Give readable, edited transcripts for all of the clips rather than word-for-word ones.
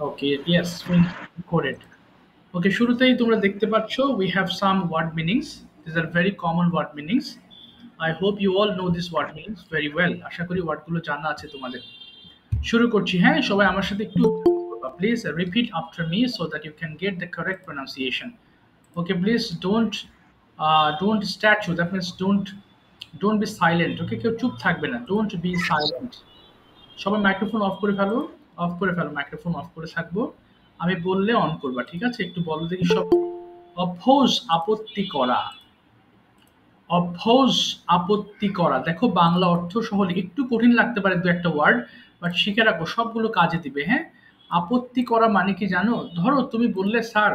ওকে, yes, coded. ওকে, শুরুতেই তোমরা দেখতে পাচ্ছ we have some word meanings. These are very common word meanings. I hope you all know these word meanings very well. আশা করি ওয়ার্ডগুলো জানা আছে তোমাদের। শুরু করছি, হ্যাঁ? সবাই আমার সাথে একটু please repeat after me so that you can get the correct pronunciation. Okay, please don't statue. That means don't be silent. Okay, কেউ চুপ থাকবে না। Don't be silent. সবাই মাইক্রোফোন অফ করে ফেলো, অফ করে ফেলো, মাইক্রোফোন অফ করে থাকবো। আমি বললে অন করবা, ঠিক আছে? একটু বলো দেখি সব। অভ্যোস, আপত্তি করা। অভ্যোস, আপত্তি করা। দেখো বাংলা অর্থ সহজ, একটু কঠিন লাগতে পারে দু একটা ওয়ার্ড, বাট শিখে রাখো, সবগুলো কাজে দিবে, হ্যাঁ? আপত্তি করা মানে কি জানো? ধরো তুমি বললে স্যার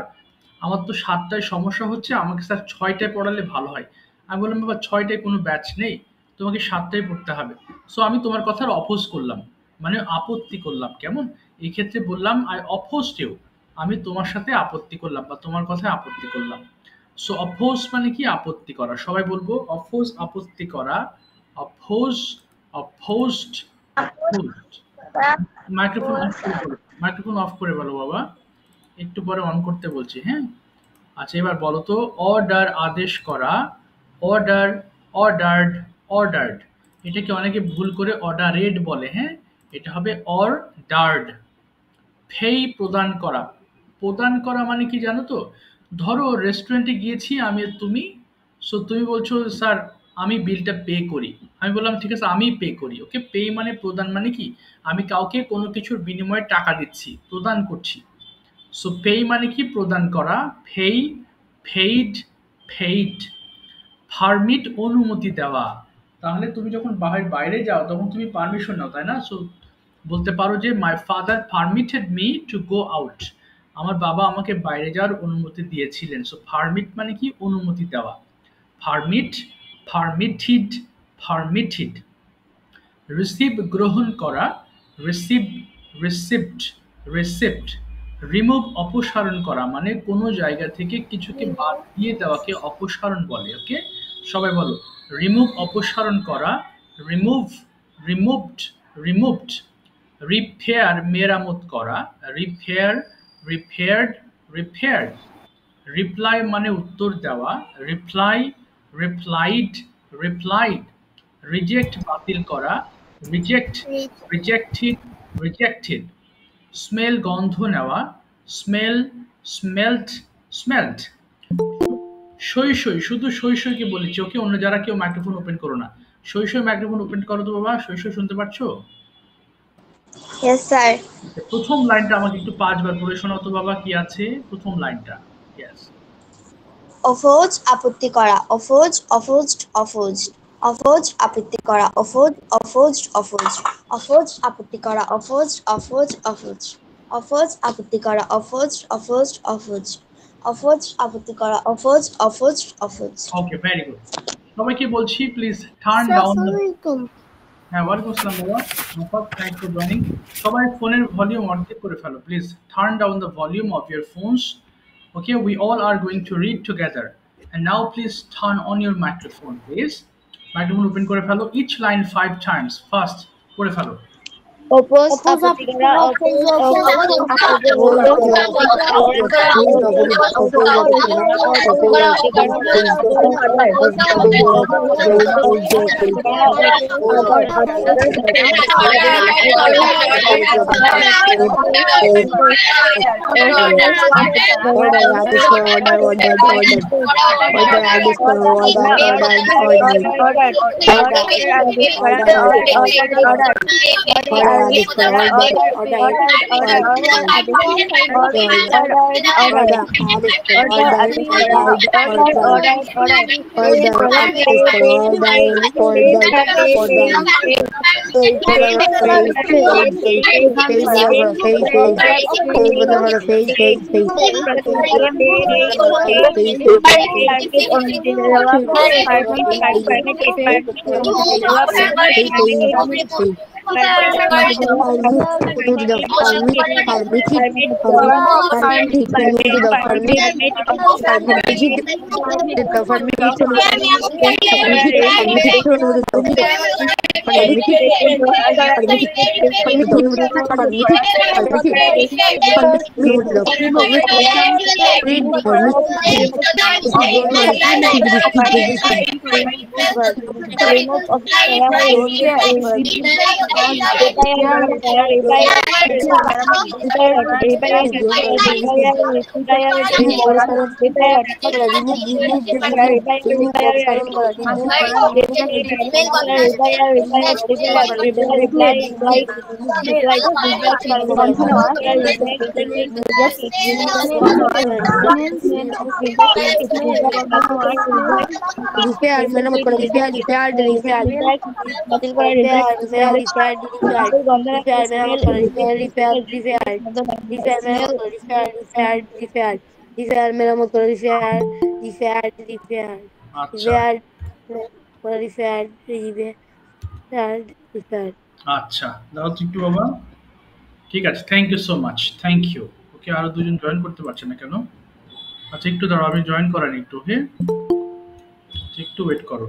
আমার তো ৭টায় সমস্যা হচ্ছে, আমাকে স্যার ৬টায় পড়ালে ভালো হয়। আমি বললাম বাবা ৬টায় কোনো ব্যাচ নেই, তোমাকে ৭টায় পড়তে হবে। সো আমি তোমার কথার অপোজ করলাম, মানে আপত্তি করলাম, কেমন? এই ক্ষেত্রে বললাম আই অপোজড ইউ, আমি তোমার সাথে আপত্তি করলাম বা তোমার কথায় আপত্তি করলাম। সো অপোজ মানে কি? আপত্তি করা। সবাই বলবো অপোজ, আপত্তি করা। Oppose, opposed, opposed. Microphone of করে বলো, মাইক্রোফোন অফ করে বলো বাবা, একটু পরে অন করতে বলছি, হ্যাঁ? আচ্ছা, এবার বলো তো, অর্ডার আদেশ করা, অর্ডার, অর্ডার্ড, অর্ডার্ড। এটাকে অনেকে ভুল করে অর্ডারেড বলে, হ্যাঁ? এটা হবে অর্ডার্ড। ফেই প্রদান করা। প্রদান করা মানে কি জানো তো? ধরো রেস্টুরেন্টে গিয়েছি আমি আর তুমি। সো তুমি বলছো স্যার আমি বিলটা পে করি। আমি বললাম ঠিক আছে আমি পে করি। ওকে, পে মানে প্রদান মানে কি? আমি কাউকে কোনো কিছুর বিনিময়ে টাকা দিচ্ছি, প্রদান করছি। সো পে মানে কি? প্রদান করা। পেই, পেইড, পেইড। পারমিট, অনুমতি দেওয়া। তাহলে তুমি যখন বাইরে যাও তখন তুমি পারমিশন নাও, তাই না? সো বলতে পারো যে my father permitted me to go out. আমার বাবা আমাকে বাইরে যাওয়ার অনুমতি দিয়েছিলেন। সো পারমিট মানে কি? অনুমতি দেওয়া। Permit, permitted, permitted. রিসিভ, গ্রহণ করা। Receive, received, received. রিমুভ, অপসারণ করা, মানে কোনো জায়গা থেকে কিছুকে বাদ দিয়ে দেওয়াকে অপসারণ বলে। ওকে, সবাই বলো রিমুভ, অপসারণ করা। Remove, removed, removed. রিপেয়ার, মেরামত করা। Repair, repaired, repaired. রিপ্লাই মানে উত্তর দেওয়া। Reply, replied, replied. রিজেক্ট, বাতিল করা। Reject, rejected, rejected. স্মেল, গন্ধ নেওয়া। Smell, smelled, smelled. সই সই, শুধু সই সইকে বলেছি। ওকে, অন্য যারা কেউ মাইক্রোফোন ওপেন করো না। সই সই মাইক্রোফোন ওপেন করো তো বাবা। সই সই শুনতে পাচ্ছো? Yes, sir. প্রথম লাইনটা আমাকে একটু ৫ বার পড়ে শোনাও তো বাবা, কি আছে প্রথম লাইনটা? ইয়েস। অফোজ, আপত্তি করা। অফোজ, অফোজড, অফোজড। অফোজ, আপত্তি করা। অফোজ, অফোজড, অফোজ। অফোজ, আপত্তি করা। অফোজ, অফোজ, অফোজ। অফোজ, আপত্তি করা। অফোজ, অফোজড, অফোজ। অফোজ, আপত্তি করা। অফোজ, অফোজড, অফোজ। ওকে, ভেরি গুড। সবাইকে বলছি প্লিজ টার্ন ডাউন দ্য। হ্যাঁ, ওয়ালাইকুম আসসালাম বাবা। Mofat, thanks for joining. সবাই ফোনের ভলিউম অর্ধেক করে ফেলো please. Turn down the volume of your phones. Okay, we all are going to read together. And now please turn on your microphone, please. Microphone open করে ফেলো। Each line 5 times. Fast করে ফেলো। Oppose, আপত্তি করা। Oppose, oppose, আচ্ছা আচ্ছা, দাও তো একটু বাবা। ঠিক আছে, thank you so much, thank you. Okay, আরো দুজন জয়েন করতে পারছে না কেন? আচ্ছা, একটু দাঁড়াও, আমি জয়েন করানি একটু। ওকে, একটু ওয়েট করো।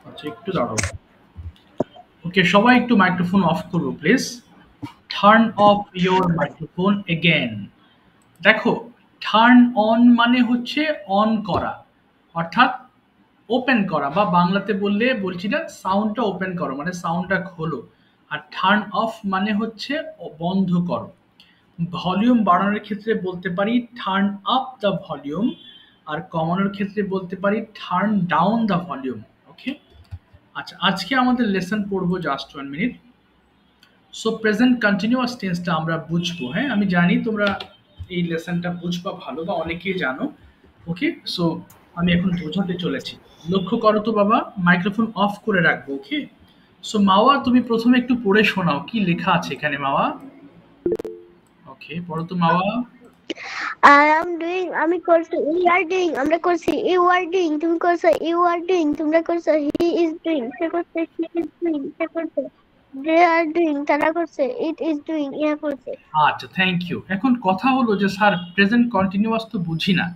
আচ্ছা, একটু দাঁড়াও। ওকে, সবাই একটু মাইক্রোফোন অফ করবো please. Turn off your microphone again. দেখো, টার্ন অন মানে হচ্ছে অন করা, অর্থাৎ ওপেন করা, বা বাংলাতে বললে বলছি না, সাউন্ডটা ওপেন করো মানে সাউন্ডটা খোলো। আর টার্ন অফ মানে হচ্ছে বন্ধ করো। ভলিউম বাড়ানোর ক্ষেত্রে বলতে পারি টার্ন আপ দ্য ভলিউম, আর কমানোর ক্ষেত্রে বলতে পারি turn down the volume. Okay, আচ্ছা, আজকে আমাদের লেসন পড়বো just 1 minute. So present continuous টেন্সটা আমরা বুঝবো। হ্যাঁ, আমি জানি তোমরা এই লেসনটা বুঝবা ভালো, বা অনেকেই জানো। ওকে, সো আমি এখন বোঝাতে চলেছি। লক্ষ্য করো তো বাবা, মাইক্রোফোন অফ করে রাখবো। ওকে, সো মাওয়া, তুমি প্রথমে একটু পড়ে শোনাও কি লেখা আছে এখানে মাওয়া। ওকে, পড়ো তো মাওয়া। I am doing, আমি করছি, we are doing, আমরা করছি, you are doing, তুমি করছো, you are doing, তোমরা করছো, he is doing, সে করছে, she is doing, সে করছে, they are doing, তারা করছে, it is doing, ইহা করছে। আচ্ছা, থ্যাংক ইউ। এখন কথা হলো যে স্যার প্রেজেন্ট কন্টিনিউয়াস তো বুঝি না।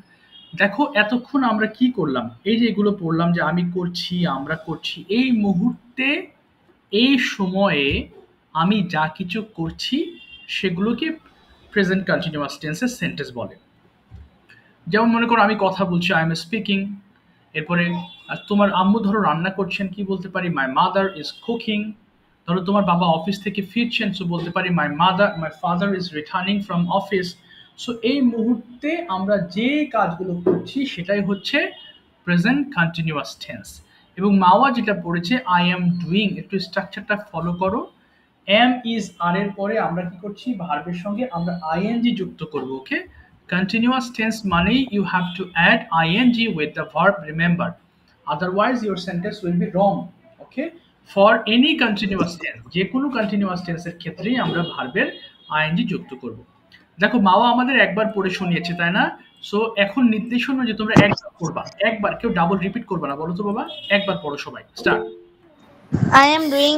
দেখো, এতক্ষণ আমরা কি করলাম, এই যে এগুলো পড়লাম যে আমি করছি, আমরা করছি, এই মুহূর্তে এই সময়ে আমি যা কিছু করছি সেগুলোকে প্রেজেন্ট কন্টিনিউয়াস টেন্সের সেন্টেন্স বলে। যেমন মনে করো আমি কথা বলছি, আই এম স্পিকিং। এরপরে তোমার আম্মু ধরো রান্না করছেন, কি বলতে পারি, মাই মাদার ইজ কুকিং। ধরো তোমার বাবা অফিস থেকে ফিরছেন, সো বলতে পারি my father is returning from office. So এই মুহূর্তে আমরা যে কাজগুলো করছি সেটাই হচ্ছে প্রেজেন্ট কন্টিনিউয়াস টেন্স। এবং মাওয়া যেটা পড়েছে আই এম ডুইং, একটু স্ট্রাকচারটা ফলো করো। এম ইজ আর এর পরে আমরা কি করছি, ভার্বের সঙ্গে আমরা আইএনজি যুক্ত করব। ওকে, কন্টিনিউয়াস টেন্স মানেই you have to add ING with the verb, remember, otherwise your sentence will be wrong. Okay, for any continuous tense, যে কোনো কন্টিনিউয়াস টেন্সের ক্ষেত্রেই আমরা ভার্বের আইএনজি যুক্ত করব। দেখো, মাওয়া আমাদের একবার পড়ে শুনিয়েছে, তাই না? সো এখন নির্দেশ হলো যে তোমরা একবার পড়বা, একবার, কেউ ডাবল রিপিট করবে না। বলো তো বাবা, একবার পড়ো সবাই, স্টার্ট। I am doing,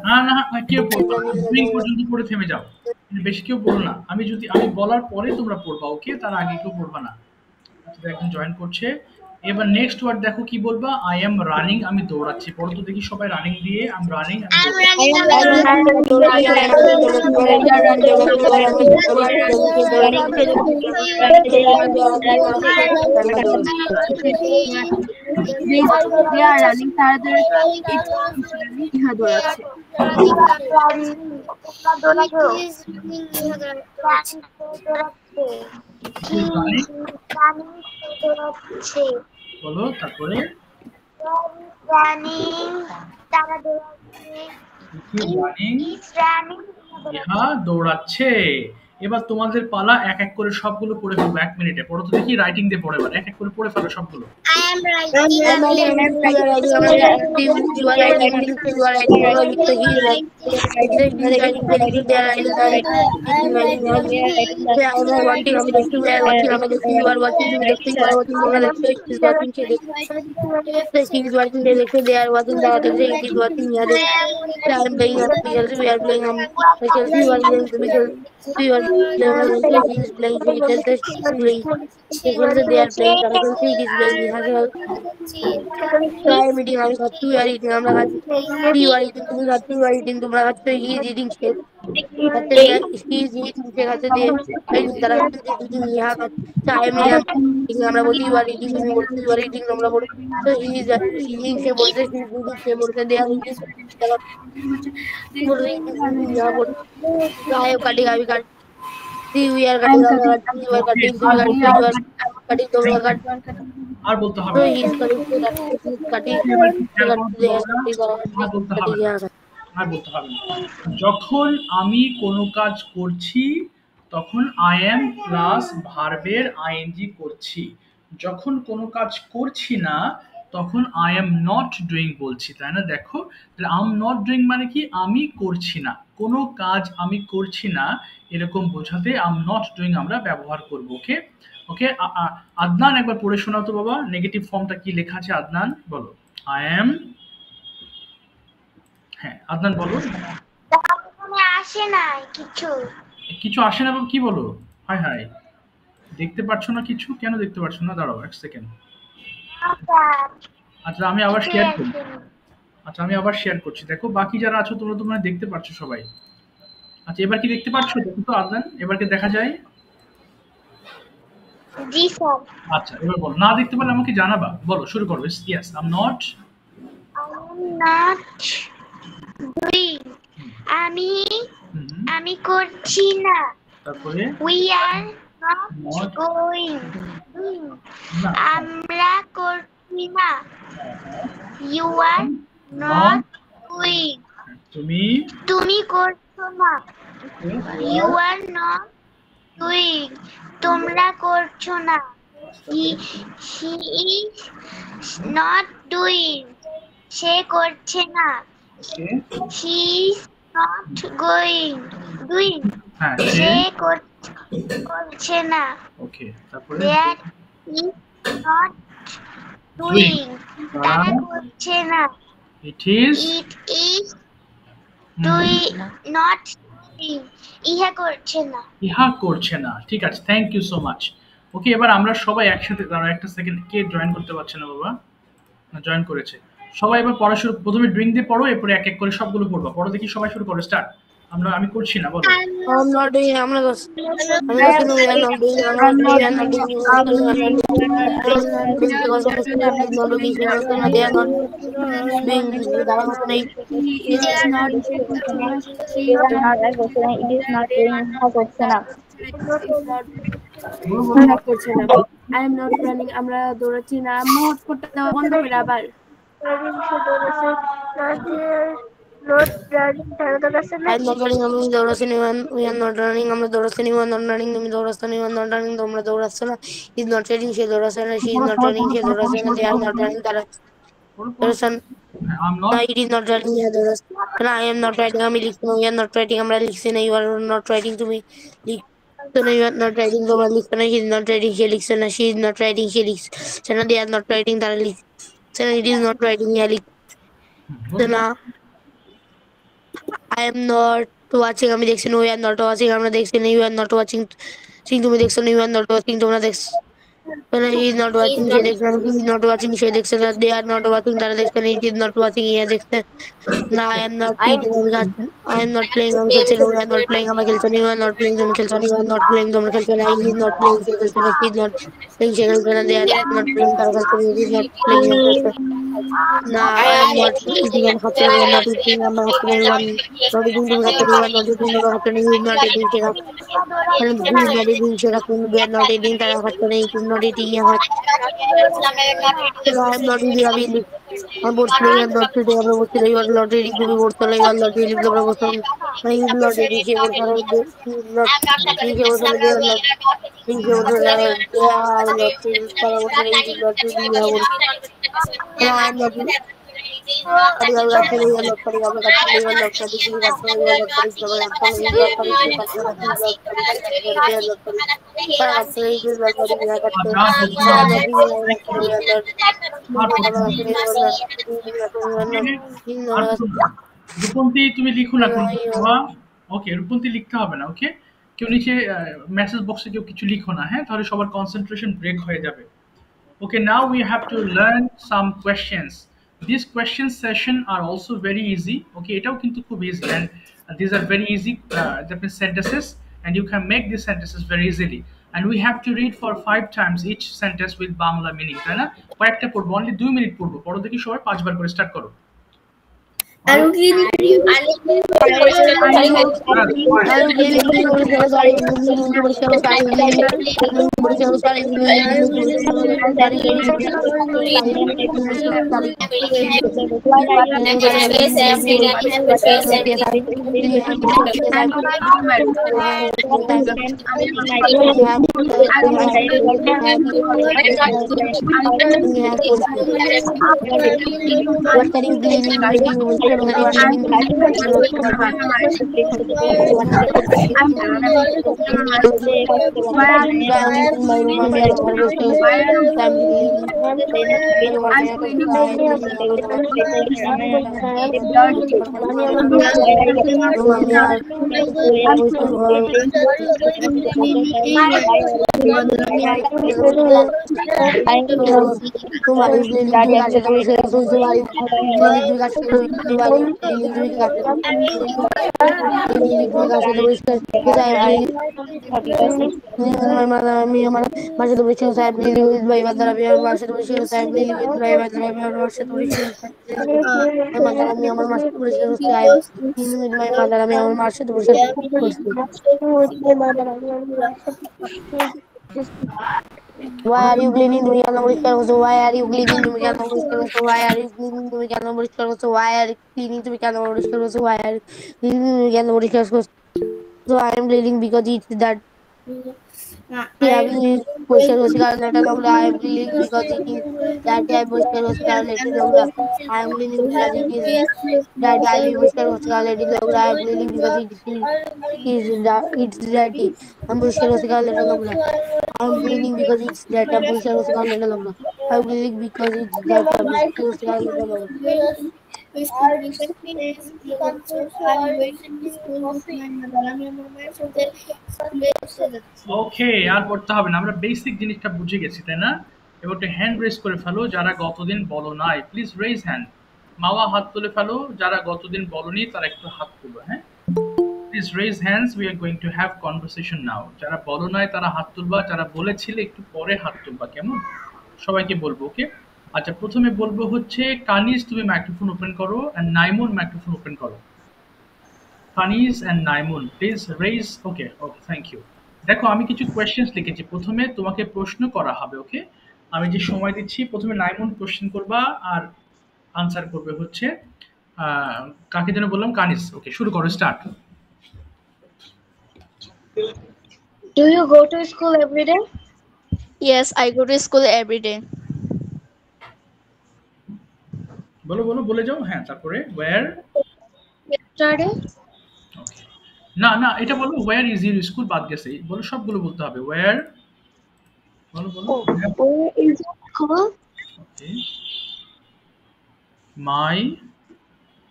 না না না, কেউ পড়বা না, ডুইং পর্যন্ত পড়ে থেমে যাও। বেশি কেউ পড়ো না, আমি বলার পরে তোমরা পড়বা। ওকে, তার আগে কেউ পড়বা না। আচ্ছা, একজন জয়েন করছে। এবার নেক্সট ওয়ার্ড দেখো কি বলবা, আই এম রানিং, আমি দৌড়াচ্ছি। পড়ো তো দেখি সবাই, রানিং দিয়ে, আই এম রানিং, আমি বলো তারপরে। রানিং, ইহা দৌড়াচ্ছে। এবার তোমাদের পালা, এক এক করে সবগুলো পড়ে ফেলবো 1 মিনিটে। পড়ো তো দেখি, রাইটিং দিয়ে পড়ে, এবার এক এক করে পড়ে ফেলো সবগুলো। I am I'm writing. writing, you are writing, I'm writing, you are writing, you are writing, you are writing, he is writing, he is writing, they are writing, they are writing, he is writing, yeah, I am watching, I'm watching, we are watching, I'm watching, you are watching, you are watching, you are watching, he is watching, she is watching, they are watching, the other day, he is watching, yeah, I am playing, we are playing, you are playing, we are playing, he is playing, he is playing, they are playing, he is playing, I am eating, I'm got two are eating, I'm not you are eating, you are eating, you are he is eating shit. But he is eating shit, I said, I think that I'm eating, yeah, but I am eating, I'm about you are eating, you are eating, I'm about so he is eating shit, but he is eating shit, but they are eating I am cutting, I cut. See, we are cutting, you are okay, cutting, R you are বলতে cutting, হবে you না। are cutting, you are cutting. আর বলতে হবে So না। he is cutting, he is cutting, এবার কি he খেয়াল করো তো বাবা, is আর বলতে হবে cutting, না, yeah. আর বলতে হবে না। যখন আমি কোনো কাজ করছি তখন আই এম প্লাস ভার্বের আইএনজি করছি। যখন কোনো কাজ করছি না তখন আই এম নট ডুইং বলছি, তাই না? দেখো, তাহলে আই এম নট ডুইং মানে কি, আমি করছি না, কোনো কাজ আমি করছি না, এরকম বোঝাতে আই এম নট ডুইং আমরা ব্যবহার করব। ওকে, ওকে। আদনান একবার পড়ে শোনাও তো বাবা, নেগেটিভ ফর্মটা কি লেখা আছে, আদনান বলো। আই এম, হ্যাঁ আদনান বলো। তাহলে আসে নাই কিছু। কিছু আসে না বাবা, কি বলো? হায় হায়, দেখতে পাচ্ছ না কিছু? কেন দেখতে পাচ্ছ না? দাঁড়াও 1 সেকেন্ড। আচ্ছা আমি আবার কিছুই শেয়ার করি। আসেনি। আচ্ছা আমি আবার শেয়ার করছি, দেখো বাকি যারা আছো তোমরা তো মানে দেখতে পাচ্ছ সবাই। আচ্ছা এবার কি দেখতে পাচ্ছ? দেখো তো আদনান, এবার কি দেখা যায়? জি স্যার। আচ্ছা এবার বলো, না দেখতে পারলে আমাকে জানাবা, বলো শুরু করো। Yes I am not, I am not doing. আমি আমি করছি না। তারপরে We are not not, going. doing. না, আমরা করছি না। You are not, not doing. তুমি, তুমি করছো না। ওকে, You are not doing. তোমরা করছো না। She is not doing. সে করছে না। ওকে, She is not going. Doing. হ্যাঁ সে সে, করছে না। ওকে, তারপরে That is not doing, doing. তারা করছে না। It is It is doing not doing. ইহা করছে না। ইহা করছে না। ঠিক আছে, থ্যাংক ইউ সো মাচ। ওকে, এবার আমরা সবাই একসাথে, দাঁড়াও 1 সেকেন্ড, কে জয়েন করতে পারছে না বাবা? না জয়েন করেছে। সবাই এবার পড়া শুরু, প্রথমে ড্রিঙ্ক দিয়ে পড়ো, এরপরে এক এক করে সবগুলো পড়বা। পড়ো দেখি, সবাই শুরু করো, স্টার্ট। আমি করছি না, বলো। I'm not doing, I'm not going. I'm not saying we are not doing, I'm not doing, I'm not doing, I'm not doing, I'm not doing, because of the student is not doing, they are not doing, that was like, It is not it is not doing করছে না বলো বলো। না করছে না I am not running আমরা দৌড়াচ্ছি না আম্মু হটস্পটটা দেওয়া বন্ধ করে আবার I'm not running, আমি দৌড়াচ্ছি না, we are not running, আমরা দৌড়াচ্ছি না, we are not running, তুমি দৌড়াচ্ছ না, we are not running, তোমরা দৌড়াচ্ছ না, he is not running, সে দৌড়াচ্ছে না, she is পড়ো not সবাই, running, সে পড়ো পড়ো দৌড়াচ্ছে না, পড়ো, they are সবাই not পড়ো running, তারা পড়ো পড়ো। দৌড়াচ্ছে না। I am not, No, it is not writing. Yeah, no, I am not writing. আমি লিখছি না, we are not writing. আমরা লিখছি না, you are not writing. তুমি লিখছো না, you are not writing. তোমরা লিখছো না, he is not writing. সে লিখছে না, she is not writing. সে লিখছে না, they are not writing. তারা লিখছে না, it is not writing. ইয়া লিখছে না। I am not watching. আমি দেখছি না, we are not watching. আমরা দেখছি না, you are not watching. তুমি দেখছো না, you are not watching. তোমরা দেখছো না, he is not watching. সে দেখছে না, he is not watching. সে দেখছে না, they are not watching. তারা দেখছে না, it is not watching. ইয়া দেখছে না। I am not eating. I am not playing. আমি খেলছি না, we are not playing. আমরা খেলছি না, you are not playing. তুমি খেলছো না, you are not playing. তোমরা খেলছো না, he is not playing. সে খেলছে না, she is not playing. সে খেলছে না, they are not playing. তারা খেলছে না, it is not playing. আমি খেলছে না। I am not eating. আমি খাচ্ছি না, we are not eating. আমরা খাচ্ছি না, you are not eating. তুমি খাচ্ছো না, you are not eating. তোমরা খাচ্ছো না, he is not eating. সে খাচ্ছে না, he is not eating. সে খাচ্ছে না, they are not eating. তারা খাচ্ছে না, it is not eating. ইয়া খাচ্ছে না। I am not eating. আমি I'm bored today. I'm not today. I'm bored today. You are not reading. তুমি bored today. You are not reading. তোমরা bored today. he is not reachable for he is not reachable for they are not reachable for they are not reachable for he is not reachable. No, I am not. परिवार का चले गए लोग परिवार का चले गए लोग कभी किसी का चले गए लोग कभी किसी का चले गए लोग कभी किसी का चले गए लोग कभी किसी का चले गए लोग कभी पर चले गए लोग कभी किसी का चले রূপন্তী তুমি লিখো না কোনো কিছু, হ্যাঁ? ওকে, রূপন্তী লিখতে হবে না, ওকে? কেউ নিচে মেসেজ বক্সে কেউ কিছু লিখো না, হ্যাঁ? তাহলে সবার কনসেন্ট্রেশন ব্রেক হয়ে যাবে। Okay, now we have to learn some questions. These question session are also very easy. Okay, এটাও কিন্তু খুব easy, and these are very easy Japanese sentences, and you can make these sentences very easily. And we have to read for 5 times each sentence with Bangla meaning, তাই না? কয়েকটা পড়বো, only 2 minute পড়বো। পড়ো দেখি সবাই 5 বার করে স্টার্ট করো। What are you doing? Why are you cleaning the weekend? Why are you cleaning the weekend? Why are you cleaning the weekend? Why are you cleaning the weekend? Why are you cleaning the weekend? So I am cleaning because it's that. Yeah, question was letter number. I am cleaning because it is that type question was letter number. I am cleaning because it is that type question was letter number. I am cleaning because it's dirty. I'm question was letter number. I'm cleaning because it's that type question was letter number. I'm cleaning because it's that type question was letter number. ওকে, আর পড়তে হবে না, আমরা basic জিনিসটা বুঝে গেছি, তাই না? এবার একটু হ্যান্ড রেজ করে ফেলো যারা গতদিন বলো নাই, প্লিজ রেজ হ্যান্ড। মাওয়া হাত তুলে ফেলো, যারা গতদিন বলনি তারা একটু হাত তুলো, হ্যাঁ? Please raise hands, we are going to have conversation now. যারা বলো নাই তারা হাত তুলবা, যারা বলেছিলে একটু পরে হাত তুলবা, কেমন? সবাইকে বলবো, ওকে? আচ্ছা, প্রথমে বলবো হচ্ছে কানিজ, তুমি মাইক্রোফোন ওপেন করো, এন্ড নাইমুন মাইক্রোফোন ওপেন করো। Kaniz and Naimun please raise. Okay, okay, thank you. দেখো, আমি কিছু কোয়েশ্চেন্স লিখেছি, প্রথমে তোমাকে প্রশ্ন করা হবে, ওকে? আমি যে সময় দিচ্ছি, প্রথমে নাইমুন কোয়েশ্চেন করবা আর আনসার করবে হচ্ছে কাকে যেন বললাম, কানিজ। ওকে, শুরু করো, start. Do you go to school every day? Yes, I go to school every day. বলো বলো, বলে যাও। হ্যাঁ, তারপরে ওয়্যার। Yesterday. ওকে, না না, এটা বলো, ওয়্যার ইজ ইউর স্কুল, বাদ গেছে, বলো, সবগুলো বলতে হবে। ওয়্যার, বলো বলো। Where is your school? Okay, my.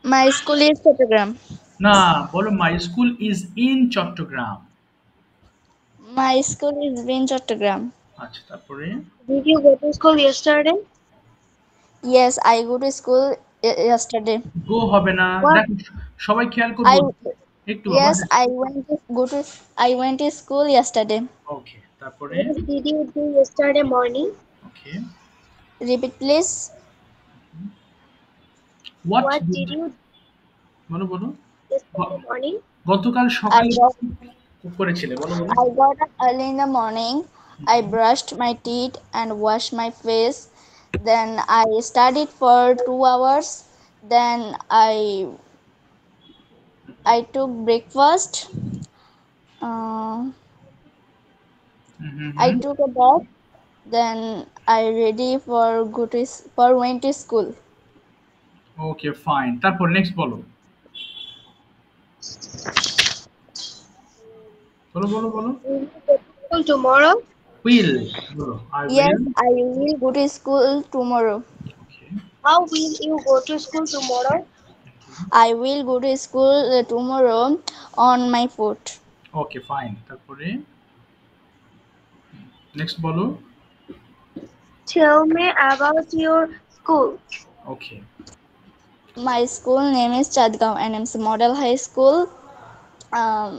My school is Chattogram. না, বলো my school is in Chattogram. My school is in Chattogram. আচ্ছা, তারপরে Did you go to school yesterday? Yes, I go to school yesterday. গো হবে না, What? দেখো সবাই খেয়াল করবো একটু। Yes, I went to school yesterday. ওকে, তারপরে What did you do yesterday morning? Okay, Repeat please. What What did you do বলো বলো। yesterday morning? গতকাল I সকালে got, করেছিলে, বলো বলো। I got up early in the morning. I brushed my teeth and washed my face. Then I studied for 2 hours. Then I I took breakfast. Uh, I Mm-hmm. took a bath. Then I ready for for went to school. Okay fine, তারপর next বলো, বলো বলো বলো। Will you go to school tomorrow? Will, বলো I Yes, will. I will go to school tomorrow. Okay, How will you go to school tomorrow? I will go to school tomorrow on my foot. Okay fine, তারপরে next বলো। Tell me about your school. Okay, My school name is Chadgaon and it's a model high school. Um,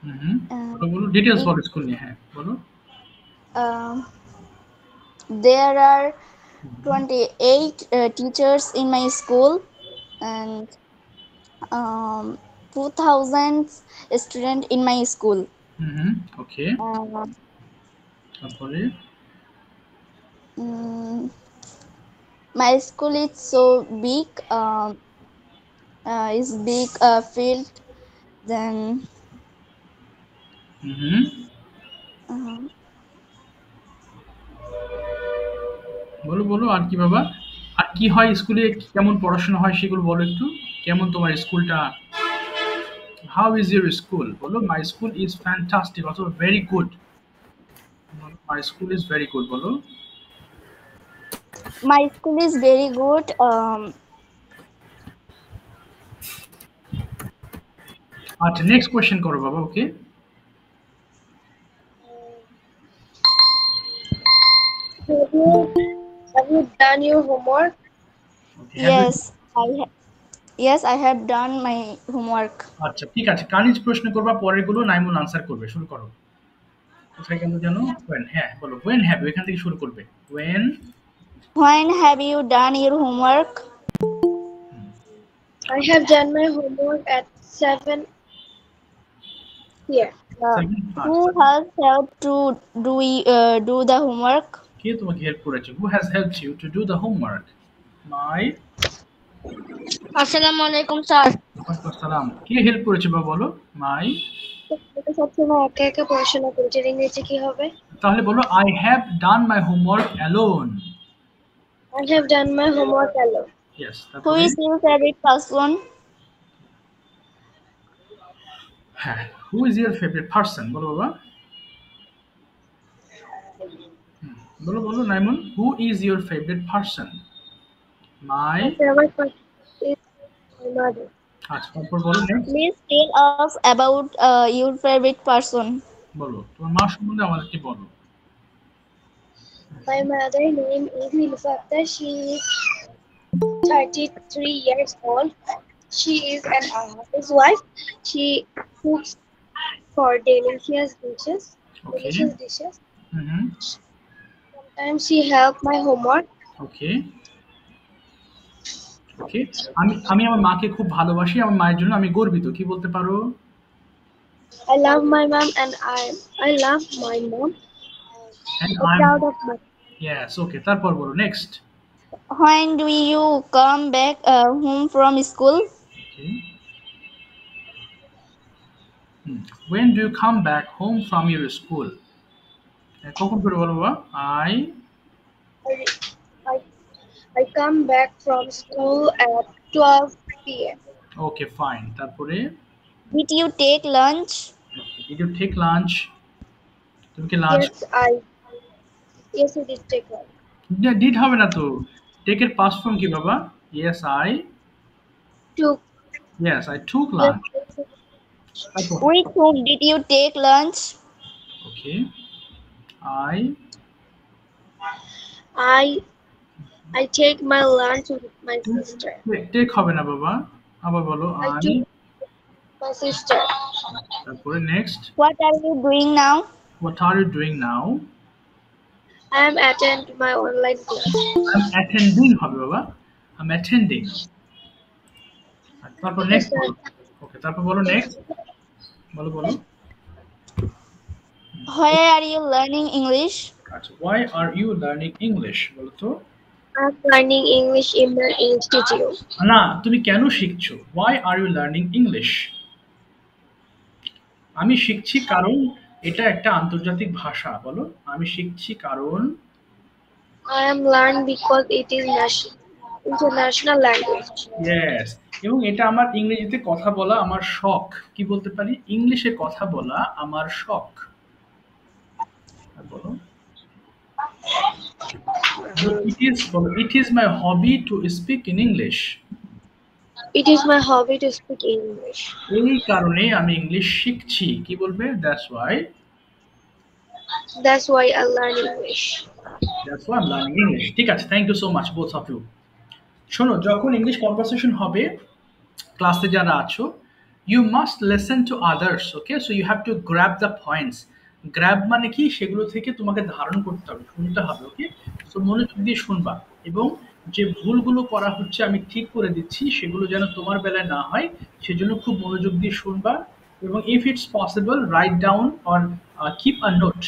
hmm, uh, বলো বলো details it, বলো school নিয়ে, হ্যাঁ বলো। um there are 28 teachers in my school and 2000 students in my school. Hmm, okay, Uh, তারপরে mm, my school is so big. Is big field. Then hmm, um, বলো বলো আর কি বাবা, আর কি হয় স্কুলে, কেমন পড়াশোনা হয় সেগুলো বলো একটু, কেমন তোমার স্কুলটা, হাউ ইজ ইউর স্কুল, বলো মাই স্কুল ইজ ফ্যান্টাস্টিক অথবা very good, my school is very good বলো। my school is very good. আচ্ছা নেক্সট কোয়েশ্চেন করো বাবা, ওকে। Have you done your homework? Yes, yes, I have done my homework. আচ্ছা ঠিক আছে, কানিজ প্রশ্ন করবা, পরের গুলো নাইমুল আনসার করবে, শুরু করো। কোথায় গেল জানো, ওয়েন, হ্যাঁ বলো ওয়েন হ্যাভ, এখান থেকে শুরু করবে, when. When have you done your homework? I have done my homework at 7 here. Who has helped to do the homework? কে তোমাকে হেল্প করেছে, who has helped you to do the homework, my. আসসালামু আলাইকুম sir. ওয়ালাইকুম আসসালাম, কে help করেছে বাবা বলো, মাই। সবসময় একা একা পড়াশোনা করছি, ইংরেজি কি হবে? তাহলে বলো I have done my homework alone. I have done my homework alone. Yes, Who তারপরে is your favorite person? হ্যাঁ, who is your favourite person, বলো বাবা, বলো বলো Naimul, who is your favourite person, my. My favorite person is my mother. আচ্ছা তারপর বলো next, Please tell us about your favorite person. বলো তোমার মা সম্বন্ধে আমাদেরকে বলো। My mother name is Nilufata. She is 33 years old. She is an housewife. She cooks for delicious dishes. Okay, Delicious dishes. Hmm, Sometimes she help my homework. ওকে, ওকে। আমি আমি আমার মাকে খুব ভালোবাসি, আমার মায়ের জন্য আমি গর্বিত, কি বলতে পারো? I love my mom and I love my mom. And I'm I'm, proud of my. yes, okay, তারপর বলো next. When do you come back home from school? Okay. When do you come back home from your school? কখন করে বলো বাবা, আই। I I come back from school at 12 p.m. Okay fine, তারপরে Did you take lunch? Did you take lunch, তুমি কি lunch, Yes, I did take one. Did হবে না তো, টেকের পাস্ট ফর্ম কি বাবা, yes I, Took. Yes I took Yes, lunch, তারপর With whom did you take lunch? Okay, I, I take my lunch with my sister. Take হবে না বাবা, আবার বলো I I, took my sister. তারপরে next, What are you doing now? What are you doing now, I am attend my online class. I am attending হবে বাবা, I am attending, তারপর next বলো, ওকে তারপর বলো নেক্সট, বলো বলো। Where are you learning English? আচ্ছা, why are you learning English বলো তো, I'm learning English in the institute. না, তুমি কেন শিখছো? Why are you learning English? আমি শিখছি কারণ এটা একটা আন্তর্জাতিক ভাষা। বলো, আমি শিখছি কারণ। I am learning because it is international language. Yes, এবং এটা আমার ইংরেজিতে কথা বলা আমার শখ। কি বলতে পারি? ইংলিশে কথা বলা আমার শখ। আর বলো, it is my hobby to speak in English. It is my hobby to speak English. এই কারণে আমি ইংলিশ শিখছি। কি বলবে? That's why I learn English. I'm learning English. ঠিক আছে, thank you so much both of you. শোনো, যখন ইংলিশ কনভারসেশন হবে ক্লাসে যারা আছো, you must listen to others, okay? So you have to grab the points. Grab মানে কি? সেগুলো থেকে তোমাকে ধারণ করতে হবে, শুনতে হবে, ওকে? সো মনোযোগ দিয়ে শুনবা, এবং যে ভুলগুলো করা হচ্ছে আমি ঠিক করে দিচ্ছি, সেগুলো যেন তোমার বেলায় না হয় সেজন্য খুব মনোযোগ দিয়ে শুনবা। এবং if it's possible write down or keep a note,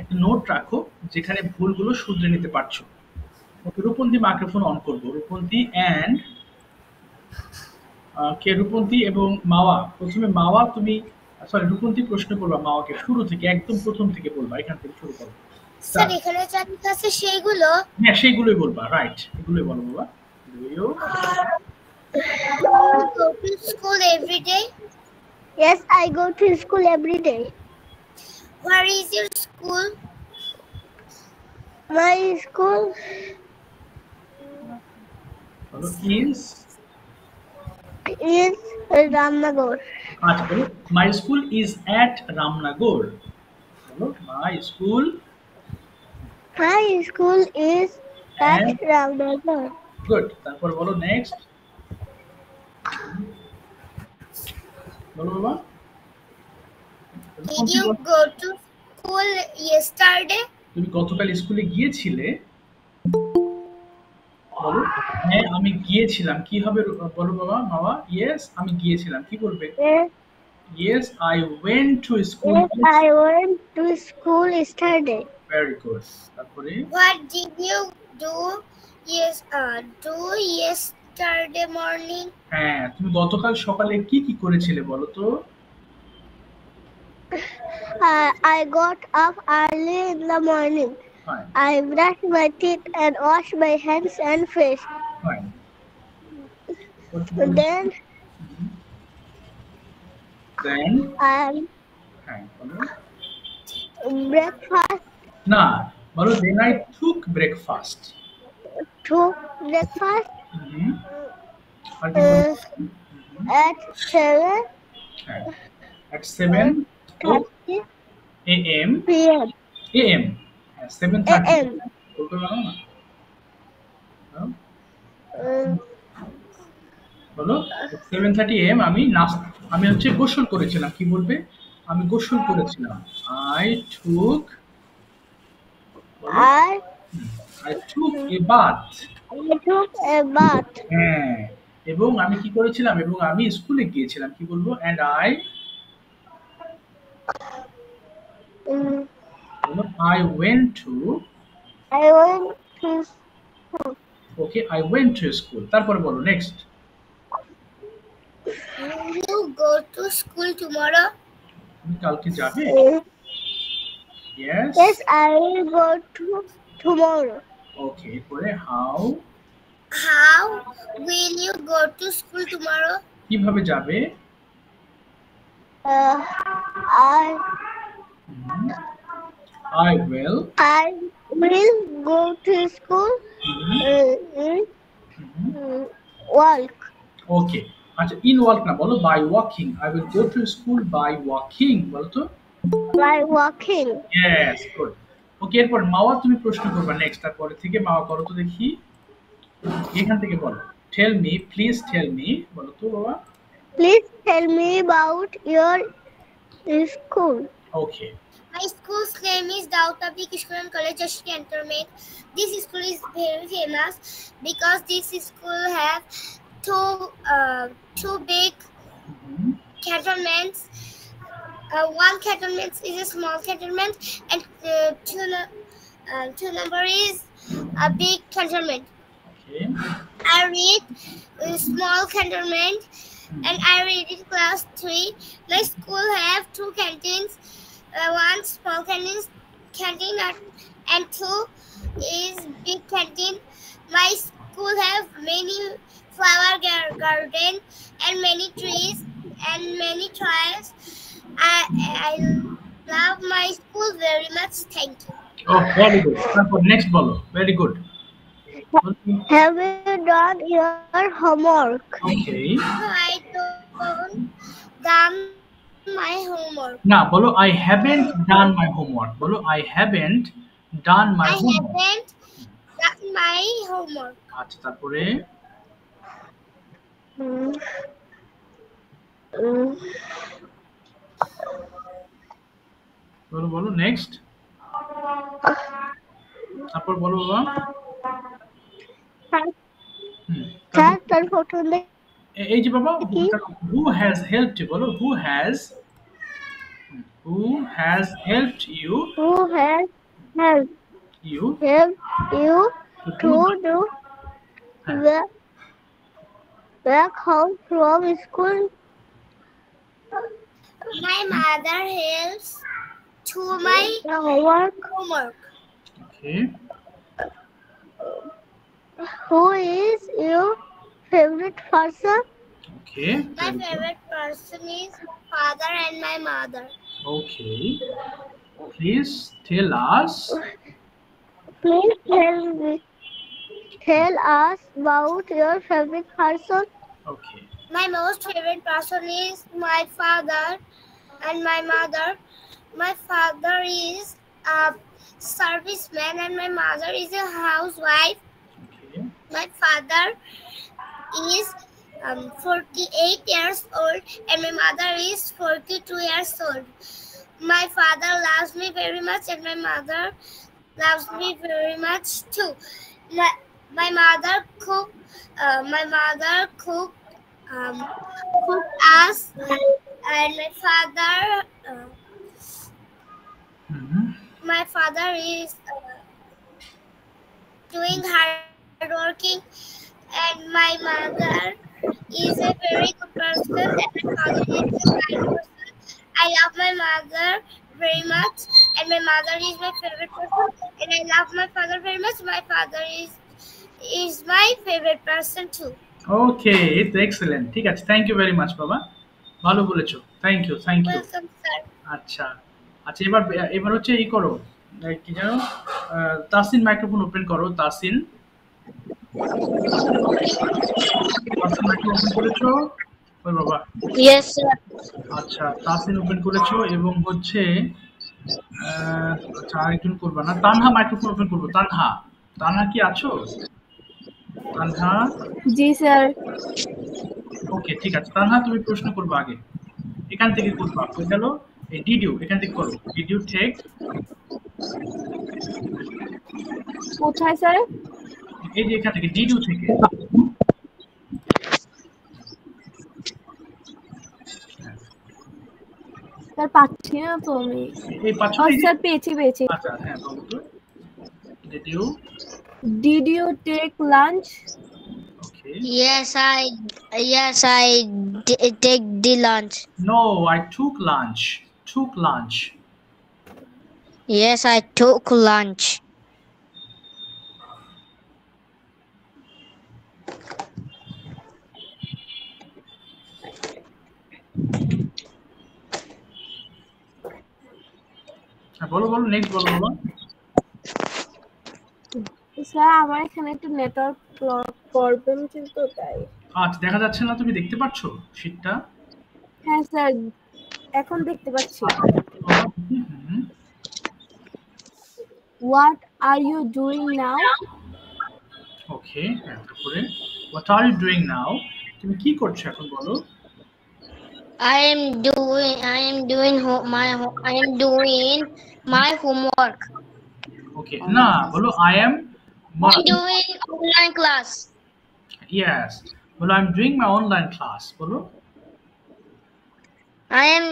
একটা নোট রাখো যেখানে ভুলগুলো শুধরে নিতে পারছো। ওকে, রূপন্তী মাইক্রোফোন অন করবো। রূপন্তী অ্যান্ড কে? রূপন্তী এবং মাওয়া। প্রথমে মাওয়া তুমি, সরি রূপন্তী প্রশ্ন করবা মাওয়াকে, শুরু থেকে একদম প্রথম থেকে বলবা, এখান থেকে শুরু করো। স্যার এখানে যা লেখা আছে সেইগুলো? হ্যাঁ, সেইগুলোই বলবা, রাইট, এগুলোই বলো বাবা। Do you go to school every day? Yes, I go to school every day. Where is your school? My school বলো is is Ramnagar. আচ্ছা বলো, my school is at Ramnagar। বলো, my school My school is at at, Ramnagar. Good. তারপর বলো next, বলো বাবা। Did you go to school yesterday? তুমি গতকাল স্কুলে গিয়েছিলে? বলো, হ্যাঁ আমি গিয়েছিলাম। কি হবে বলো বাবা? মাওয়া, ইয়েস আমি গিয়েছিলাম। কি বলবে? Yes, yes I went to school. yes, I went to school yesterday. Very good. তারপরে What did you do yesterday morning? হ্যাঁ, তুমি গতকাল সকালে কি কি করেছিলে বলো তো? I got up early in the morning. Fine, I brushed my teeth and washed my hands and face. ফাইন। Then দেন, I হ্যাঁ বলো। breakfast না, বলো then I took breakfast. took breakfast আর কি বলবো? at 7 হ্যাঁ, at 7 AM p.m. AM 7:30 AM. বলতে পারো না? হ্যাঁ, বলো 7:30 AM আমি হচ্ছে গোসল করেছিলাম। কি বলবে? আমি গোসল করেছিলাম। I took I a bath। took a bath. হ্যাঁ, এবং আমি কি করেছিলাম? এবং আমি স্কুলে গিয়েছিলাম। কি বলবো? And Mm, I went to, I went to school. Okay, I went to school। তারপরে বলো next. Will you go to school tomorrow? তুমি কালকে যাবে? Yes, Yes। I will go to tomorrow. ওকে, এরপরে how How will you go to school tomorrow? কিভাবে যাবে? I I will go to school walk. ওকে, আচ্ছা in walk না, বলো by walking. I will go to school by walking। বলো তো? By walking. Yes, good. Okay, এরপর মাওয়া তুমি প্রশ্ন করবে নেক্সট। তারপরে থেকে মাওয়া করো তো দেখি, এখান থেকে বলো। Tell me, please tell me. বলো তো বাবা। Please tell me about your school. Okay, My school's name is Dautabi Kishkuran College, Jashri Cantonment. This school is very famous because this school have two big cantonments. One cantonment is a small cantonment, and two number is a big cantonment. Okay. I read Small Cantonment, and I read in class 3. My school have 2 canteens. One small canteen and 2 is big canteen. My school have many flower garden and many trees and many trials. I love my school very much. Thank you. Oh, very good. তারপর next বলো। Very good. Have you done your homework? Okay. No, I don't done my homework. না, বলো I haven't done my homework। বলো I haven't done my I homework। haven't done my homework. আচ্ছা, তারপরে Mm, mm, বলো বলো next. তারপর বলো বাবা। হুম, স্যার তারপর তার প্রথম এই যে বাবা কি? who has helped you বলো who has helped you Who has helped you you to to do হ্যাঁ, the back home from school? My mother helps to my The homework. homework. okay, Who is your favorite person? okay, My favorite person is my father and my mother. okay, please tell us Please tell us about your favorite person. okay, My most favorite person is my father and my mother. My father is a serviceman and my mother is a housewife. okay, My father is 48 years old and my mother is 42 years old. My father loves me very much and my mother loves me very much too. My mother cook us, and Mhm. my father is doing hard working, and my mother is a very good person and my father is a kind person. I love my mother very much and my mother is my favorite person, and I love my father very much. My father is my favorite person too. Okay, it's excellent। ঠিক আছে, thank you very much বাবা, ভালো বলেছো। Thank you, thank you. Welcome, sir. আচ্ছা আচ্ছা, এবার এবার হচ্ছে এই করো, কি জানো, তাসিন মাইক্রোফোন ওপেন করো। তাসিন, তাসিন মাইক্রোফোন ওপেন করেছো? ওই বাবা। Yes, sir. আচ্ছা, তাসিন ওপেন করেছো এবং হচ্ছে আচ্ছা, আরেকজন করবা না। তানহা মাইক্রোফোন ওপেন করবো। তানহা, তানহা কি আছো? তানহা, জি স্যার। ওকে ঠিক আছে। তানহা তুমি প্রশ্ন করবে আগে, এখান থেকে করবা। হয়ে গেল এই ডিডিউ, এখান থেকে করো। ডিডিউ টেক, কোথায় স্যার? এই যে এখান থেকে ডিডিউ থেকে। স্যার পাচ্ছি না তো আমি। এই পাচ্ছ ও না? এই যে স্যার পেয়েছি। আচ্ছা হ্যাঁ, বলো তো। Did you, Did you take lunch? Okay. Yes, I take the lunch. No, I took lunch. Took lunch. Yes, I took lunch. হ্যাঁ, বলো বলো নেক্সট বলো বাবা। স্যার আমার এখানে একটু নেটওয়ার্ক প্রবলেম ছিল তো তাই। আচ্ছা, দেখা যাচ্ছে না? তুমি দেখতে পাচ্ছ শীটটা? হ্যাঁ স্যার, এখন দেখতে পাচ্ছি। হুম, What are you doing now? Okay. হ্যাঁ, তারপরে what are you doing now? তুমি কি করছো এখন বলো? I am doing my homework. Okay, না বলো I am I'm doing online class. Yes, বলো I am doing my online class. বলো I am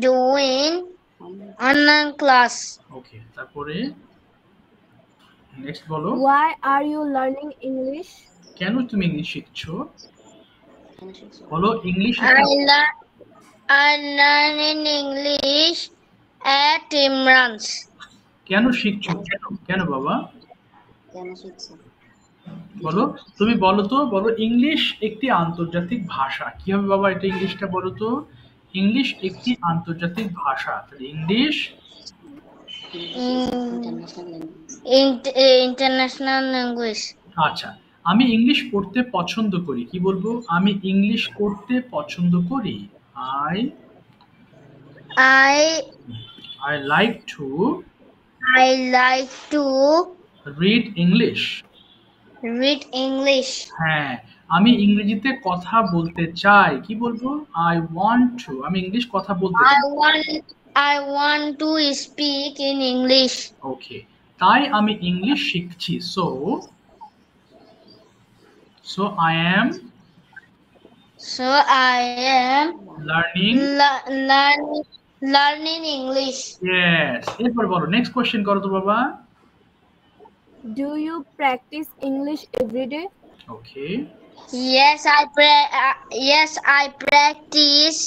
doing online class. Okay, তারপরে নেক্সট বলো। Why are you learning English? কেন তুমি English শিখছো? বলো English I learn I learn in English at Imran's. কেন শিখছো? কেন কেন বাবা? বলো, তুমি বলো তো, বলো ইংলিশ একটি আন্তর্জাতিক ভাষা। কি হবে বাবা এটা ইংলিশটা বলো তো? ইংলিশ একটি আন্তর্জাতিক ভাষা। তাহলে ইংলিশ International language. আচ্ছা, আমি ইংলিশ পড়তে পছন্দ করি। কি বলবো? আমি ইংলিশ করতে পছন্দ করি। I I I like to like to read English. read English. হ্যাঁ, আমি ইংরেজিতে কথা বলতে চাই। কি বলবো? I want to. আমি ইংলিশ কথা বলতে চাই। I want to speak in English. ওকে, তাই আমি ইংলিশ শিখছি। So I am So I am learning. learning English. Yes. এরপর বলো, নেক্সট কোশ্চেন করো তো বাবা। Do you practice English every day? Okay, Yes, I practice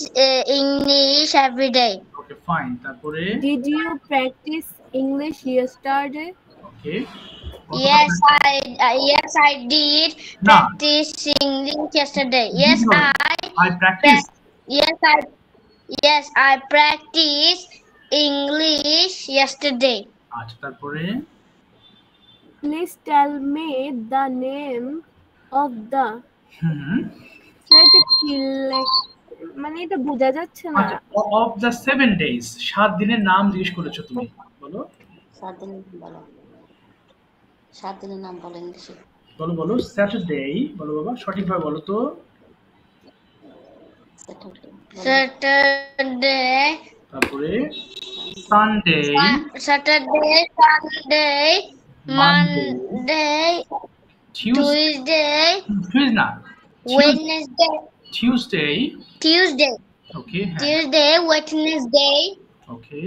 English every day. Okay fine. তারপরে Did you practice English yesterday? Okay, Yes, I did No. practice English yesterday. I practice. Yes, I practiced English yesterday. আচ্ছা, তারপরে Please tell me the name of the হুম সেটা কি মানে এটা বোঝা যাচ্ছে না। আচ্ছা, অফ দ্য 7 ডেজ, 7 দিনের নাম জিজ্ঞেস করেছো তুমি। বলো 7 দিনের নাম বলো ইংলিশে। বলো বলো স্যাটারডে। বলো বাবা, সঠিকভাবে বলো তো। Saturday, তারপরে Sunday, Sunday, Monday, Tuesday Tuesday, না, Wednesday, টিউসডে। Tuesday, ওকে, হ্যাঁ, Tuesday, Wednesday, ওকে,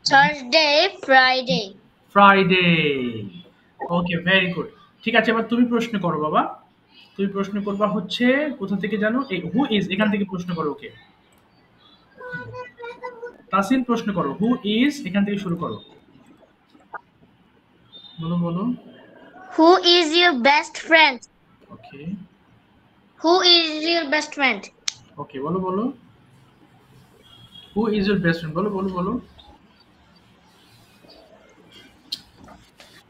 Thursday, Friday. ফ্রাইডে। ওকে, ভেরি গুড। ঠিক আছে, এবার তুমি প্রশ্ন করো বাবা। তুমি প্রশ্ন করবা হচ্ছে কোথা থেকে জানো? এই হু ইজ, এখান থেকে প্রশ্ন করো। ওকে, তাসিন প্রশ্ন করো। হু ইজ, এখান থেকে শুরু করো। বলো বলো। Who is your best friend? Okay, Who is your best friend? ওকে, বলো বলো। Who is your best friend? বলো বলো বলো।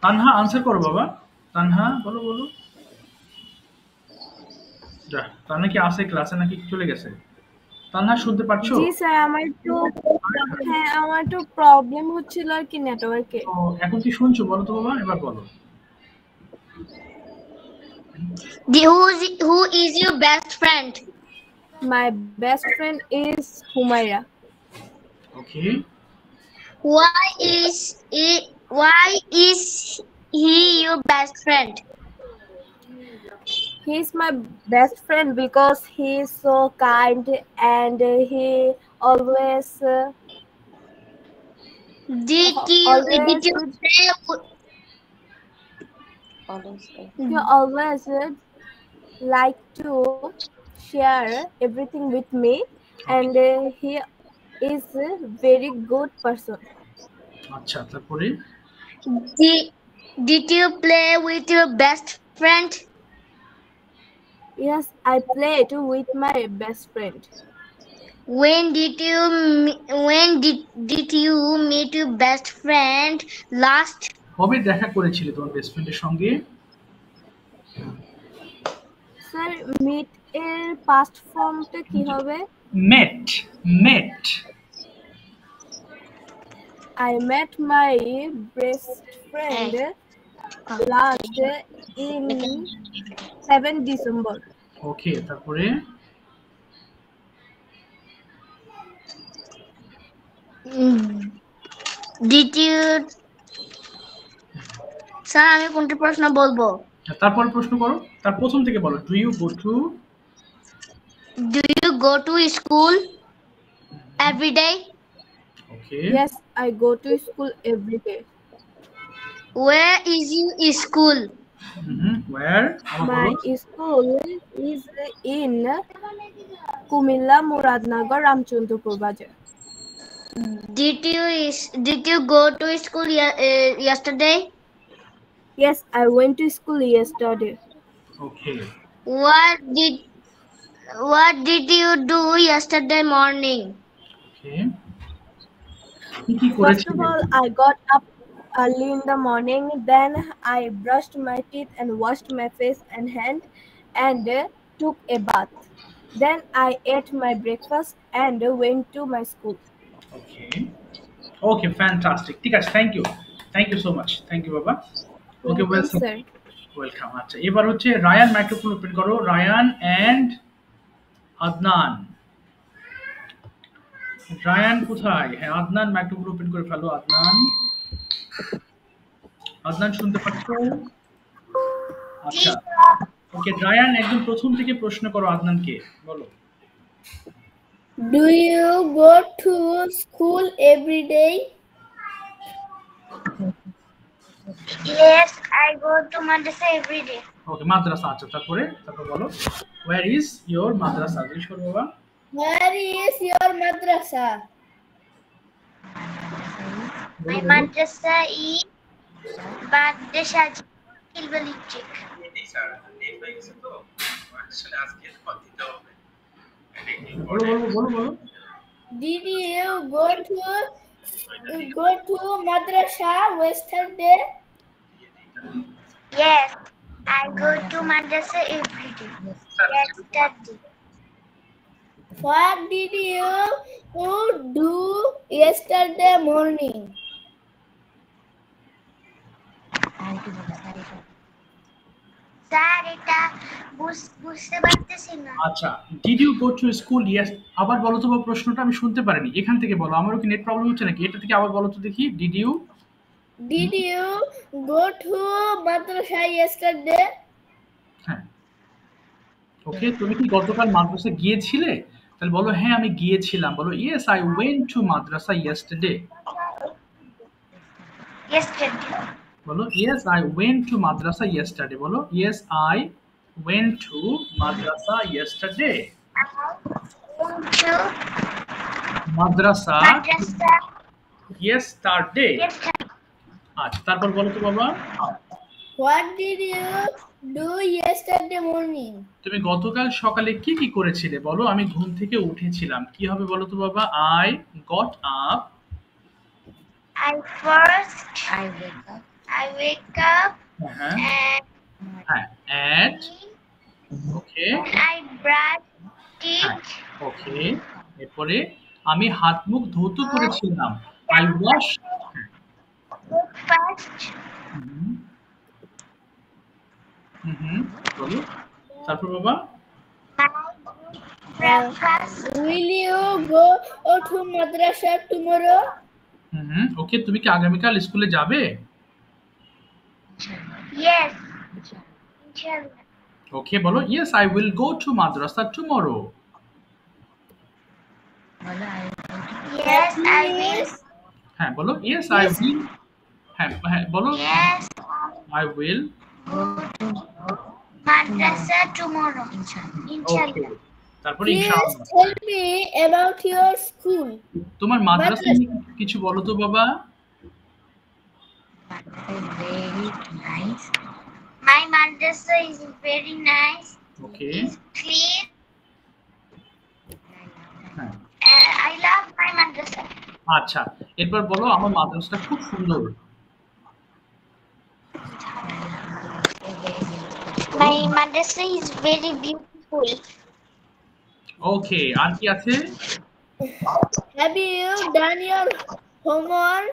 তানহা আনসার করো বাবা। তানহা বলো বলো। যা, তানহা কি আছে ক্লাসে নাকি চলে গেছে? তানহা শুনতে পারছো? জি স্যার, আমার একটু প্রবলেম হচ্ছিল আর কি নেটওয়ার্কে। তো এখন কি শুনছো? বলো তো বাবা, এবার বলো। Who is your best friend? My best friend is Humaira. Okay, Why is he your best friend? He's my best friend because he is so kind and he always Did you always play he always like to share everything with me and he is a very good person. আচ্ছা, তারপরে Did you play with your best friend? Yes, I played with my best friend. When did you meet your best friend last? কবে দেখা করেছিলে তোমার best ফ্রেন্ডের সঙ্গে? Sir, meet এর past ফর্মটা কি হবে? মেট। মেট। I met my best friend last in 7 December. ওকে, তারপরে Did you স্যার আমি কোনটা প্রশ্ন বলবো? তারপর প্রশ্ন করো, তার প্রথম থেকে বলো। Do you go to school every day? Okay, Yes, I go to school every day. Where is your school? Where? আবার My বলো। school is in Kumilla, Muradnagar, Ramchandpur Bajar. Did you go to school yesterday? Yes, I went to school yesterday. Okay. What did you do yesterday morning? Okay. কি First of করেছিলে? all, I got up early in the morning. Then I brushed my teeth and washed my face and hand and took a bath. Then I ate my breakfast and went to my school. Okay. Okay, fantastic. ঠিক আছে, thank you. Thank you so much. Thank you বাবা। Okay, Welcome, sir. Welcome. আচ্ছা, এবার হচ্ছে Rayan, microphone open করো। Rayan and Adnan. Rayan কোথায়? হ্যাঁ, Adnan microphone open করে ফেলো। আদনান, আদনান শুনতে পাচ্ছ? আচ্ছা, ওকে। রায়ান একদম প্রথম থেকে প্রশ্ন করো আদনানকে, বলো। Do you go to school every day? Yes, I go to madrasa every day. ওকে, মাদ্রাসা। আচ্ছা, তারপর বলো। Where is your মাদ্রাসা? জিজ্ঞেস করো বাবা। Where is your madrasa? My madrasa is Baghdad Kilbalichik. বলো। Did you go to madrasa yesterday? Yes, I go to madrasa every day. Yesterday. What did you do yesterday morning? Sir এটা বুঝতে পারতেছি না। আচ্ছা, did you go to school? Yes. আবার বলো তো বাবা, প্রশ্নটা আমি শুনতে পারিনি। এখান থেকে বলো। আমারও কি নেট প্রবলেম হচ্ছে নাকি? এটা থেকে আবার বলো তো দেখি। Did you go to madrasa yesterday? হ্যাঁ। ওকে, তুমি কি গতকাল মাদ্রাসা গিয়েছিলে? তাহলে বলো হ্যাঁ আমি গিয়েছিলাম। বলো yes I went to madrasa yesterday. Yesterday. বলো yes I went to madrasa yesterday. বলো yes I went to madrasa yesterday. To madrasa madrasa yesterday. yesterday. আচ্ছা, তারপর বলো তো বাবা। What did you do yesterday morning? তুমি গতকাল সকালে কি করেছিলে? বলো আমি ঘুম থেকে উঠেছিলাম। কি হবে বলো তো বাবা? I got up. I wake up হ্যাঁ, and হ্যাঁ, অ্যাট। ওকে, I brush হ্যাঁ, teeth. ওকে। এরপরে আমি হাত মুখ ধৌত করেছিলাম। I wash. Breakfast. বলো। তারপর বাবা। Breakfast. Will you go to madrasa tomorrow? ওকে, তুমি কি আগামীকাল স্কুলে যাবে? Yes. Inshallah. ওকে, বলো yes I will go to Madrasa tomorrow. Yes, I will. হ্যাঁ, বলো ইয়েস আই উইল। হ্যাঁ, বলো Yes, I will. madrasa tomorrow. Okay, Inshallah. তারপরে Please ইনশাআল্লাহ। tell me about your school. তোমার মাদ্রাসা নিয়ে কিছু বলো তো বাবা। My madrasa is very nice. Okay, It's clean. হ্যাঁ, I love my madrasa. আচ্ছা। এরপর বলো আমার মাদ্রাসাটা খুব সুন্দর। My madrasa is very beautiful. ওকে, আর কি আছে? Have you done your homework?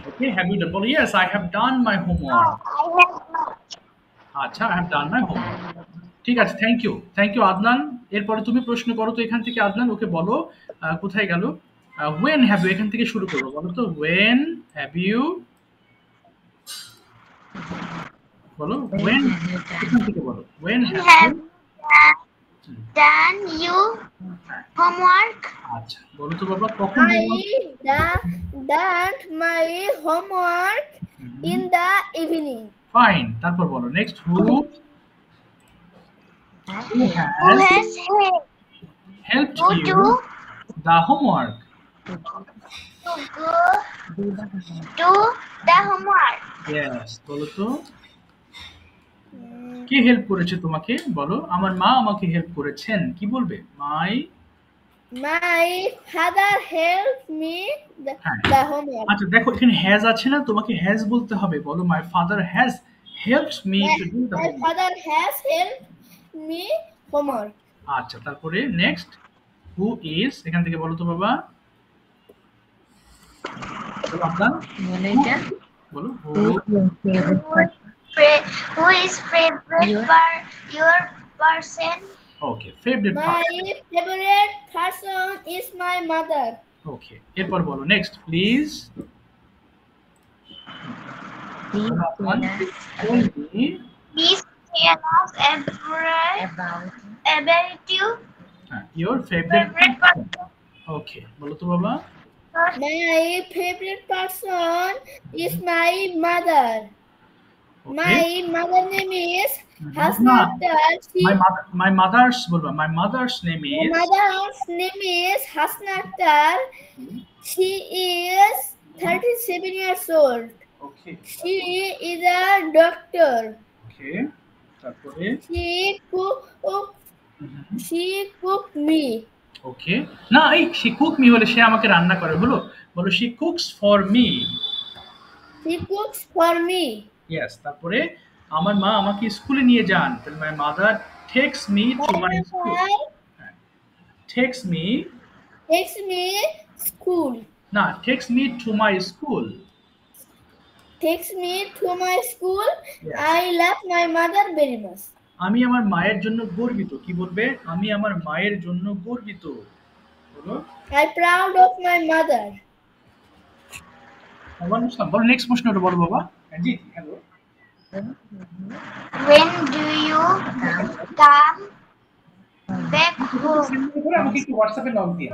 Okay, have you done? বলো yes I have done my homework. I have not. আচ্ছা, I have done my homework. ঠিক আছে, থ্যাংক ইউ আদনান। এরপরে তুমি প্রশ্ন করো তো এখান থেকে আদনান। ওকে, বলো কোথায় গেল? ওয়েন হ্যাভ ইউ, এখান থেকে শুরু করবো। বলো তো ওয়েন হ্যাভ ইউ। বলো ওয়েন, এখান থেকে বলো when have you. done your homework? আচ্ছা, বলো তো বাবা কখন homework? done my homework in the evening. Fine. তারপর বলো next who Who has has helped go you the homework? to go to the homework? Yes. বলো তো কে হেল্প করেছে তোমাকে? বলো আমার মা আমাকে হেল্প করেছেন। কি বলবে? My father helped me হ্যাঁ। the homework. আচ্ছা দেখো এখানে হ্যাজ আছে না, তোমাকে হ্যাজ বলতে হবে। বলো my father has helped me two do the My homework. father has helped me homework. আচ্ছা তারপরে নেক্সট হু ইজ, এখান থেকে বলো তো বাবা। বলো আপনার বলো Who is your person? Okay favourite My favorite person is my mother. ওকে এরপর বলো next please. Please tell us about you. Your favourite Favorite person. ওকে বলো তো বাবা। My favorite person is my mother. My mother name is Hasna Akhtar. My mother's বলবা my mother's name My is mother's name is Hasna Akhtar. She is 37 years old. Okay She is a doctor. ওকে তারপরে She cooked me. ওকে না এই she cook me বলে সে আমাকে রান্না করে হলো। বলো she cooks for me. She cooks for me. Yes তারপরে আমার মা আমাকে স্কুলে নিয়ে যান। তাহলে my mother takes me to my school. takes me School. না takes me to my school. Takes me to my school. Yes. I love my mother very much. আমি আমার মায়ের জন্য গর্বিত। কি বলবে? আমি আমার মায়ের জন্য গর্বিত। বলো I'm proud of my mother. বলো নেক্সট প্রশ্নটা বলো বাবা। জি hello. When do you come back home? আমাকে একটু হোয়াটসঅ্যাপে লগ দিন।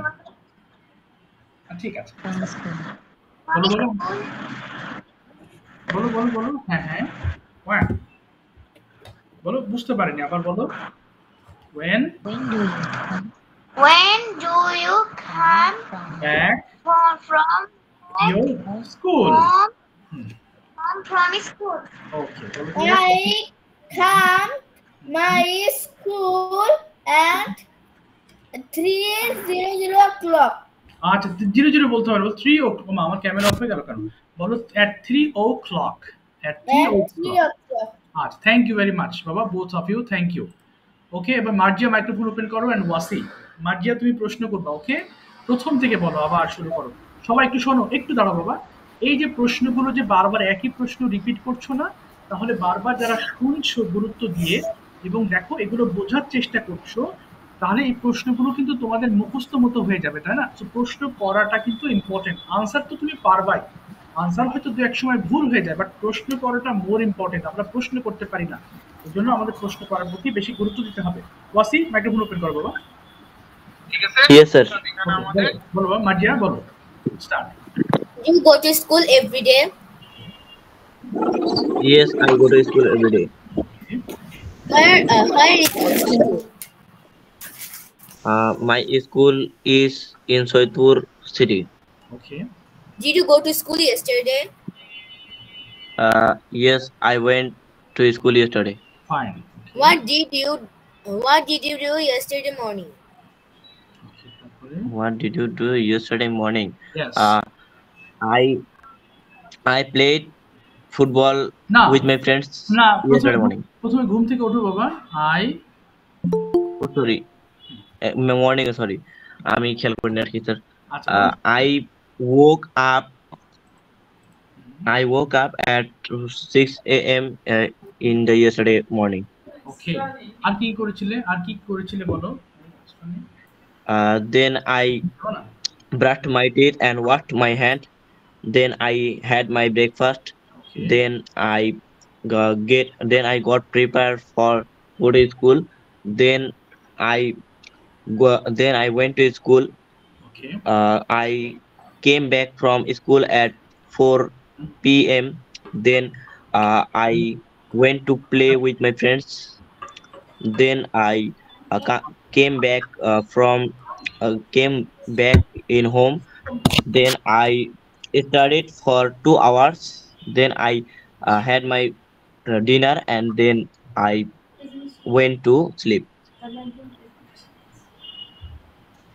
ঠিক আছে বলো বলো বলো বলো বলো হ্যাঁ হ্যাঁ বলো বুঝতে পারিনি আবার বলো। when do you come back from your school? from school? Okay বলো I come my school at 3:00 o'clock. আচ্ছা 00 বলতে পারবো 3 o'clock। আমার ক্যামেরা অফ হয়ে গেল কেন? বলো at 3 o'clock. at 3 o'clock. আচ্ছা থ্যাংক ইউ ভেরি মাচ বাবা both of you thank you. Okay এবার মার্জিয়া মাইক্রোফোন ওপেন করো এন্ড ওয়াসি। মার্জিয়া তুমি প্রশ্ন করবা। ওকে প্রথম থেকে বলো আবার শুরু করো। সবাই একটু শোনো একটু দাঁড়াও বাবা। এই যে প্রশ্নগুলো যে বারবার একই প্রশ্ন রিপিট করছো না, তাহলে বারবার যারা শুনছো গুরুত্ব দিয়ে এবং দেখো এগুলো বোঝার চেষ্টা করছো, তাহলে এই প্রশ্নগুলো কিন্তু তোমাদের মুখস্থ মতো হয়ে যাবে, তাই না? তো প্রশ্ন করাটা কিন্তু ইম্পর্টেন্ট। আনসার তো তুমি পারবাই, আনসার হয়তো দু এক সময় ভুল হয়ে যায়, বাট প্রশ্ন করাটা মোর ইম্পর্টেন্ট। আমরা প্রশ্ন করতে পারি না, এই জন্য আমাদের প্রশ্ন করার প্রতি বেশি গুরুত্ব দিতে হবে। ওয়াসি মাইক্রোফোন ওপেন করো বাবা। Yes, sir. বলো বাবা মার্জিয়া বলো start. You go to school every day? Yes, I go to school every day. Where is your school? My school is in Soitpur city. Okay Did you go to school yesterday? Yes, I went to school yesterday. Fine. What did you do yesterday morning? What did you do yesterday morning? Yes. I played football না with my friends না yesterday morning. প্রথমে ঘুম থেকে ওঠো বাবা। Oh, sorry. Morning, sorry. আমি খেয়াল করিনি আর কি স্যার। আচ্ছা I woke up at 6 a.m. In the yesterday morning. ওকে আর কি করেছিলে বলো। Then I brushed my teeth and washed my hand. Then I had my breakfast. Okay. Then I got prepared for go to school. Then I Then I went to school. Okay. I came back from school at 4 p.m. Then I went to play with my friends. Then I came back came back in home. Then I studied for 2 hours. Then I had my dinner, and then I went to sleep.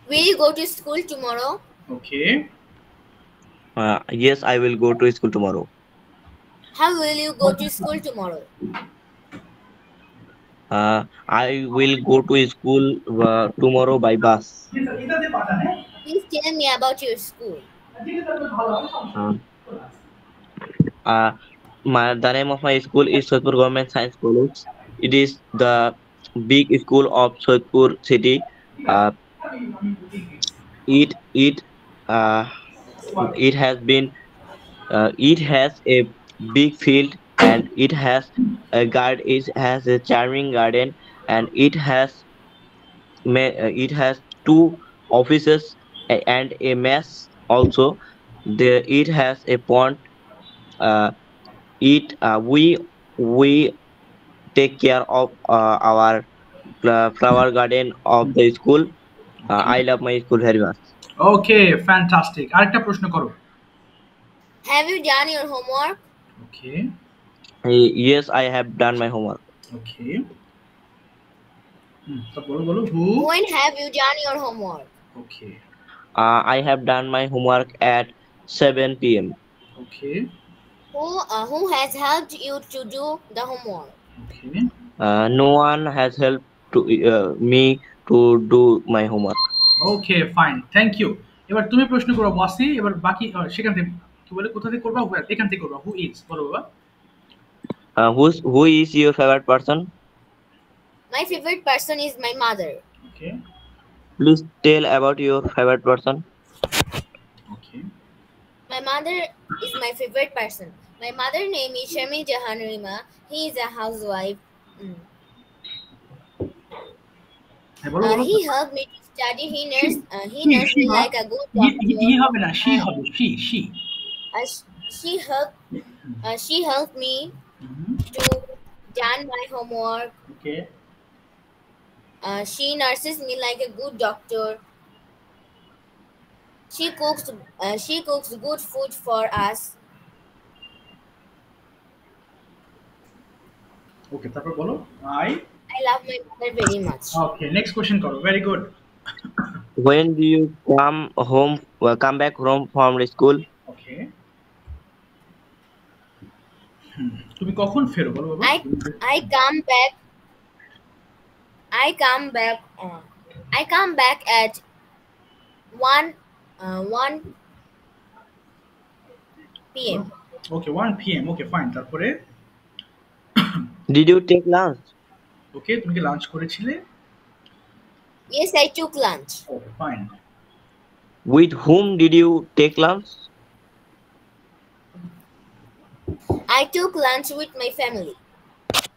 Will you go to school tomorrow? Okay. Yes, I will go to school tomorrow. How will you go to school tomorrow? I will go to school tomorrow by bus. Please tell me about your school. Uh, uh, the name of my school is Sodhpur Government Science College. It is the big school of Sodhpur city. Uh, it uh, it has been it has a big field, and it has it has a charming garden, and it has two offices and a mess also. There it has a pond. Uh, it we take care of our flower garden of the school. Okay. I love my school very much. Okay, fantastic. আরেকটা প্রশ্ন করো। Have you done your homework? Okay. Yes, I have done my homework. Okay. তো বলো বলো who? When have you done your homework? Okay. I have done my homework at 7 p.m. Okay. Who has helped you to do the homework? Okay. No one has helped to me to do my homework. Okay, fine. Thank you. এবার তুমি প্রশ্ন করো ওয়াসি, এবার বাকি সেখান থেকে কি বলে কোথা থেকে করবা? এখান থেকে করবা। who is বলো বাবা। Who is your favorite person? My favorite person is my mother. Okay. Please tell about your favorite person. Okay. My mother is my favorite person. My mother name is Sharmi Jahan Rima. He is a housewife. হ্যাঁ বলো বলো। He helped me to study. He nursed She, me huh? like a good doctor. ই হবে না, she হবে, she. She helped me to done my homework. Okay. She nurses me like a good doctor. She cooks good food for us. Okay, তারপর বলো I love my mother very much. Okay, next question করো। Very good. When do you come back home from the school? Okay. তুমি কখন ফেরো বলো বাবা? I come back. I come back at 1 p.m. Okay, 1 p.m. Okay, fine. তারপরে Did you take lunch? Okay, তুমি কি lunch করেছিলে? Yes, I took lunch. Okay, fine. With whom did you take lunch? I took lunch with my family.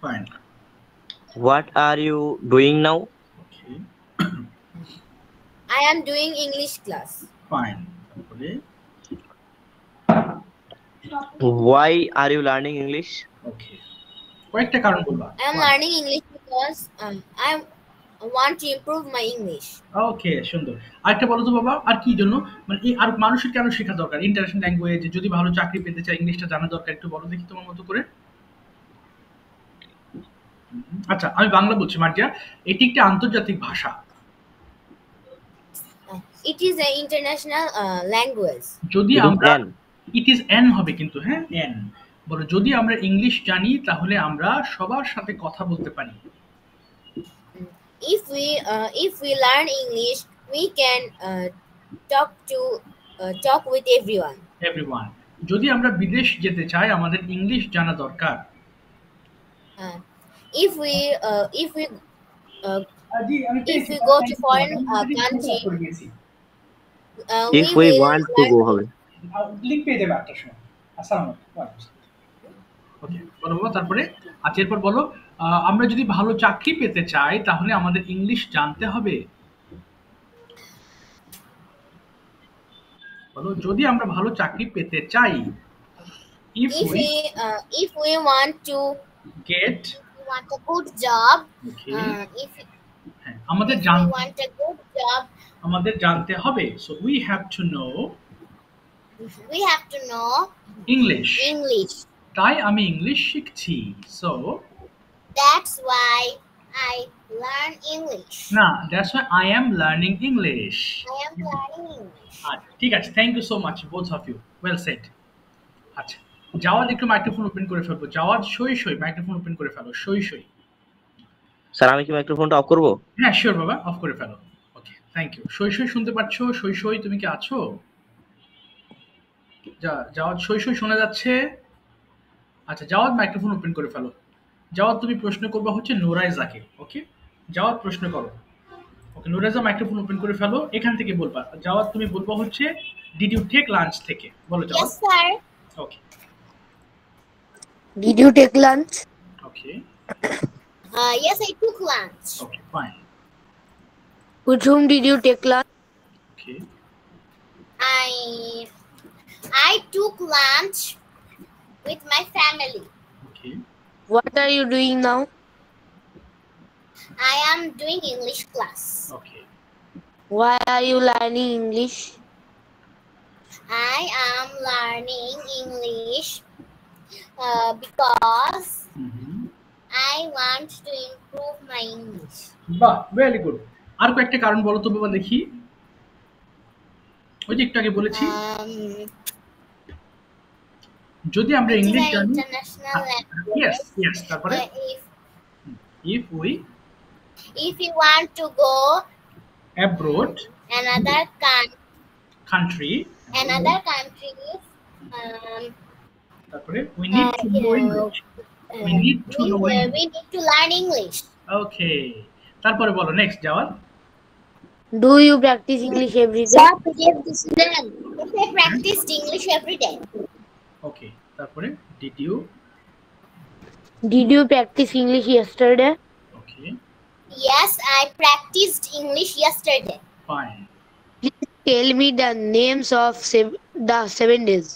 Fine. What are you doing now? Okay, I am doing English class. fine. তারপরে Why are you learning English? Okay. কয়েকটা কারণ বলবা। I am learning English because I want to improve my English. Okay, সুন্দর। আরেকটা বলো তো বাবা, আর কি জন্য মানে এই আর মানুষের কেন শেখা দরকার? ইন্টারন্যাশনাল ল্যাঙ্গুয়েজ যদি ভালো চাকরি পেতে চায় ইংলিশটা জানা দরকার, একটু বলো দেখি তোমার মতো করে। আচ্ছা, আমি বাংলা বলছি মার্জিয়া। এটি একটি আন্তর্জাতিক ভাষা। It is an international language. যদি It is আমরা an. ইট ইজ এন হবে কিন্তু, হ্যাঁ এন বলো। যদি আমরা ইংলিশ জানি তাহলে আমরা সবার সাথে কথা বলতে পারি। If we learn English, we can talk with everyone. Everyone. যদি আমরা বিদেশ যেতে চাই আমাদের ইংলিশ জানা দরকার। If we go to foreign country, If we want to go হবে। লিংক পেয়ে যাবে একটা সময়। আসসালামু আলাইকুম। ওকে, বলো বাবা তারপরে। আচ্ছা, এরপর বলো আমরা যদি ভালো চাকরি পেতে চাই তাহলে আমাদের ইংলিশ জানতে হবে। বলো যদি আমরা ভালো চাকরি পেতে চাই। If we if we want to get want a good job, okay if হ্যাঁ আমাদের we want a good job, আমাদের জানতে হবে, so we have to know English. তাই আমি ইংলিশ শিখছি। So That's why I learn English. না, that's why I am learning English. I am learning English. আচ্ছা ঠিক আছে, thank you so much both of you, well said. আচ্ছা জাওয়াদ একটু microphone open করে ফেলবো। জাওয়াদ সই মাইক্রোফোন ওপেন করে ফেলো। সই স্যার আমি কি মাইক্রোফোনটা অফ করব? হ্যাঁ শিওর বাবা, অফ করে ফেলো। ওকে থ্যাংক ইউ। সই শুনতে পাচ্ছো? সই তুমি কি আছো? জাওয়াদ সই শোনা যাচ্ছে? আচ্ছা জাওয়াদ মাইক্রোফোন ওপেন করে ফেলো। জাওয়াদ তুমি প্রশ্ন করবা হচ্ছে নোরাইজাকে। ওকে জাওয়াদ প্রশ্ন করো। ওকে নোরাইজা মাইক্রোফোন ওপেন করে ফেলো, এখান থেকে বলবা। জাওয়াদ তুমি বলবা হচ্ছে ডিড ইউ টেক লাঞ্চ থেকে, বলো Jawad. Yes sir. Okay Did you take lunch? Okay Yes, I took lunch. Okay fine With whom did you take lunch? Okay I took lunch with my family. Okay What are you doing now? I am doing English class. Okay Why are you learning English? I am learning English because I want to improve my English. বাহ very good. আর কয়েকটা কারণ বলো তো বাবা দেখি। ওই যে একটু আগে বলেছি যদি আমরা It is ইংলিশ an জানি। international language. Yes তারপরে if you want to go abroad another country তারপরে we need to know English. We need to learn English. Okay তারপরে বলো next Jawad. Do you practice English every day? I practiced English every day. Okay তারপরে Did you practice English yesterday? Okay Yes, I practiced English yesterday. fine Tell me the names of the 7 days.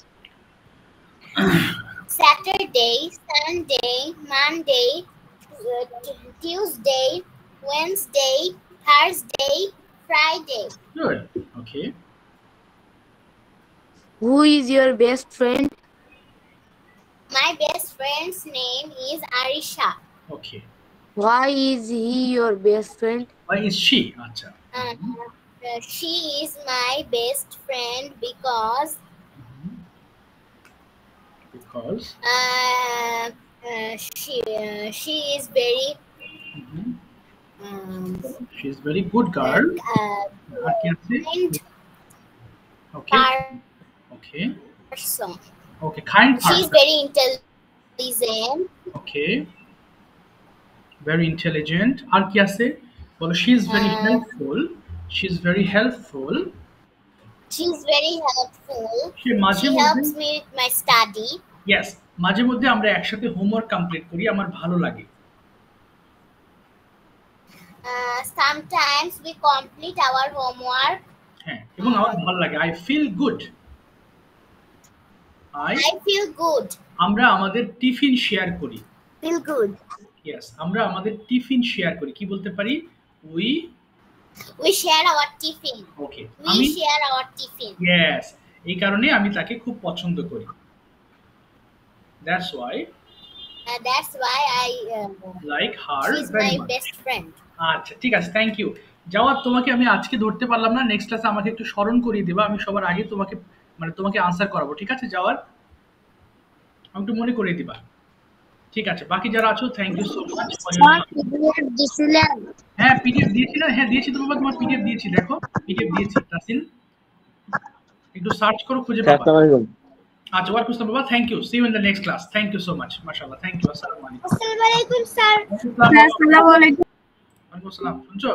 Saturday, Sunday, Monday, Tuesday, Wednesday, Thursday, Friday. good okay Who is your best friend? My best friend's name is Arisha. okay Why is he your best friend? why is she acha She is my best friend because she is very she is very good girl. kind okay okay person. okay kind She is person. very intelligent. okay very intelligent আর কি আছে বলো she is very helpful. She is very helpful. She is very helpful. She মাঝে She মধ্যে helps me with my study. yes মাঝে মধ্যে আমরা একসাথে homework complete করি, আমার ভালো লাগে। Sometimes we complete our homework. হ্যাঁ এবং আমার ভালো লাগে। I feel good. I feel good. আমরা আমাদের টিফিন শেয়ার করি। Feel good. yes আমরা আমাদের টিফিন শেয়ার করি, কি বলতে পারি We share our tiffin. okay We share our tiffin. yes এই কারণে আমি তাকে খুব পছন্দ করি। that's why I like her she's very my much. best friend. আচ্ছা ঠিক আছে থ্যাংক ইউ জাওয়াদ। তোমাকে আমি আজকে ধরতে পারলাম না, নেক্সট ক্লাসে আমাকে একটু স্মরণ করিয়ে দেবা, আমি সবার আগে তোমাকে আনসার করাবো, ঠিক আছে জাওয়াদ? আমি একটু মনে করিয়ে দিবা, ঠিক আছে? বাকি যারা আছো থ্যাংক ইউ সো মাচ। হ্যাঁ পিডিএফ দিয়েছি না? হ্যাঁ দিয়েছি তো বাবা, তোমার পিডিএফ দিয়েছি, দেখো পিডিএফ দিয়েছি। তাসিন একটু সার্চ করো, খুঁজে পাবা। আচ্ছা ওয়ালাইকুম আসসালাম বাবা, thank you, see you in the next class, thank you so much, মাশাআল্লাহ, থ্যাংক ইউ, আসসালামু আলাইকুম। Assalamu alaikum sir. আসসালামু আলাইকুম। ওয়ালাইকুম আসসালাম, শুনছো?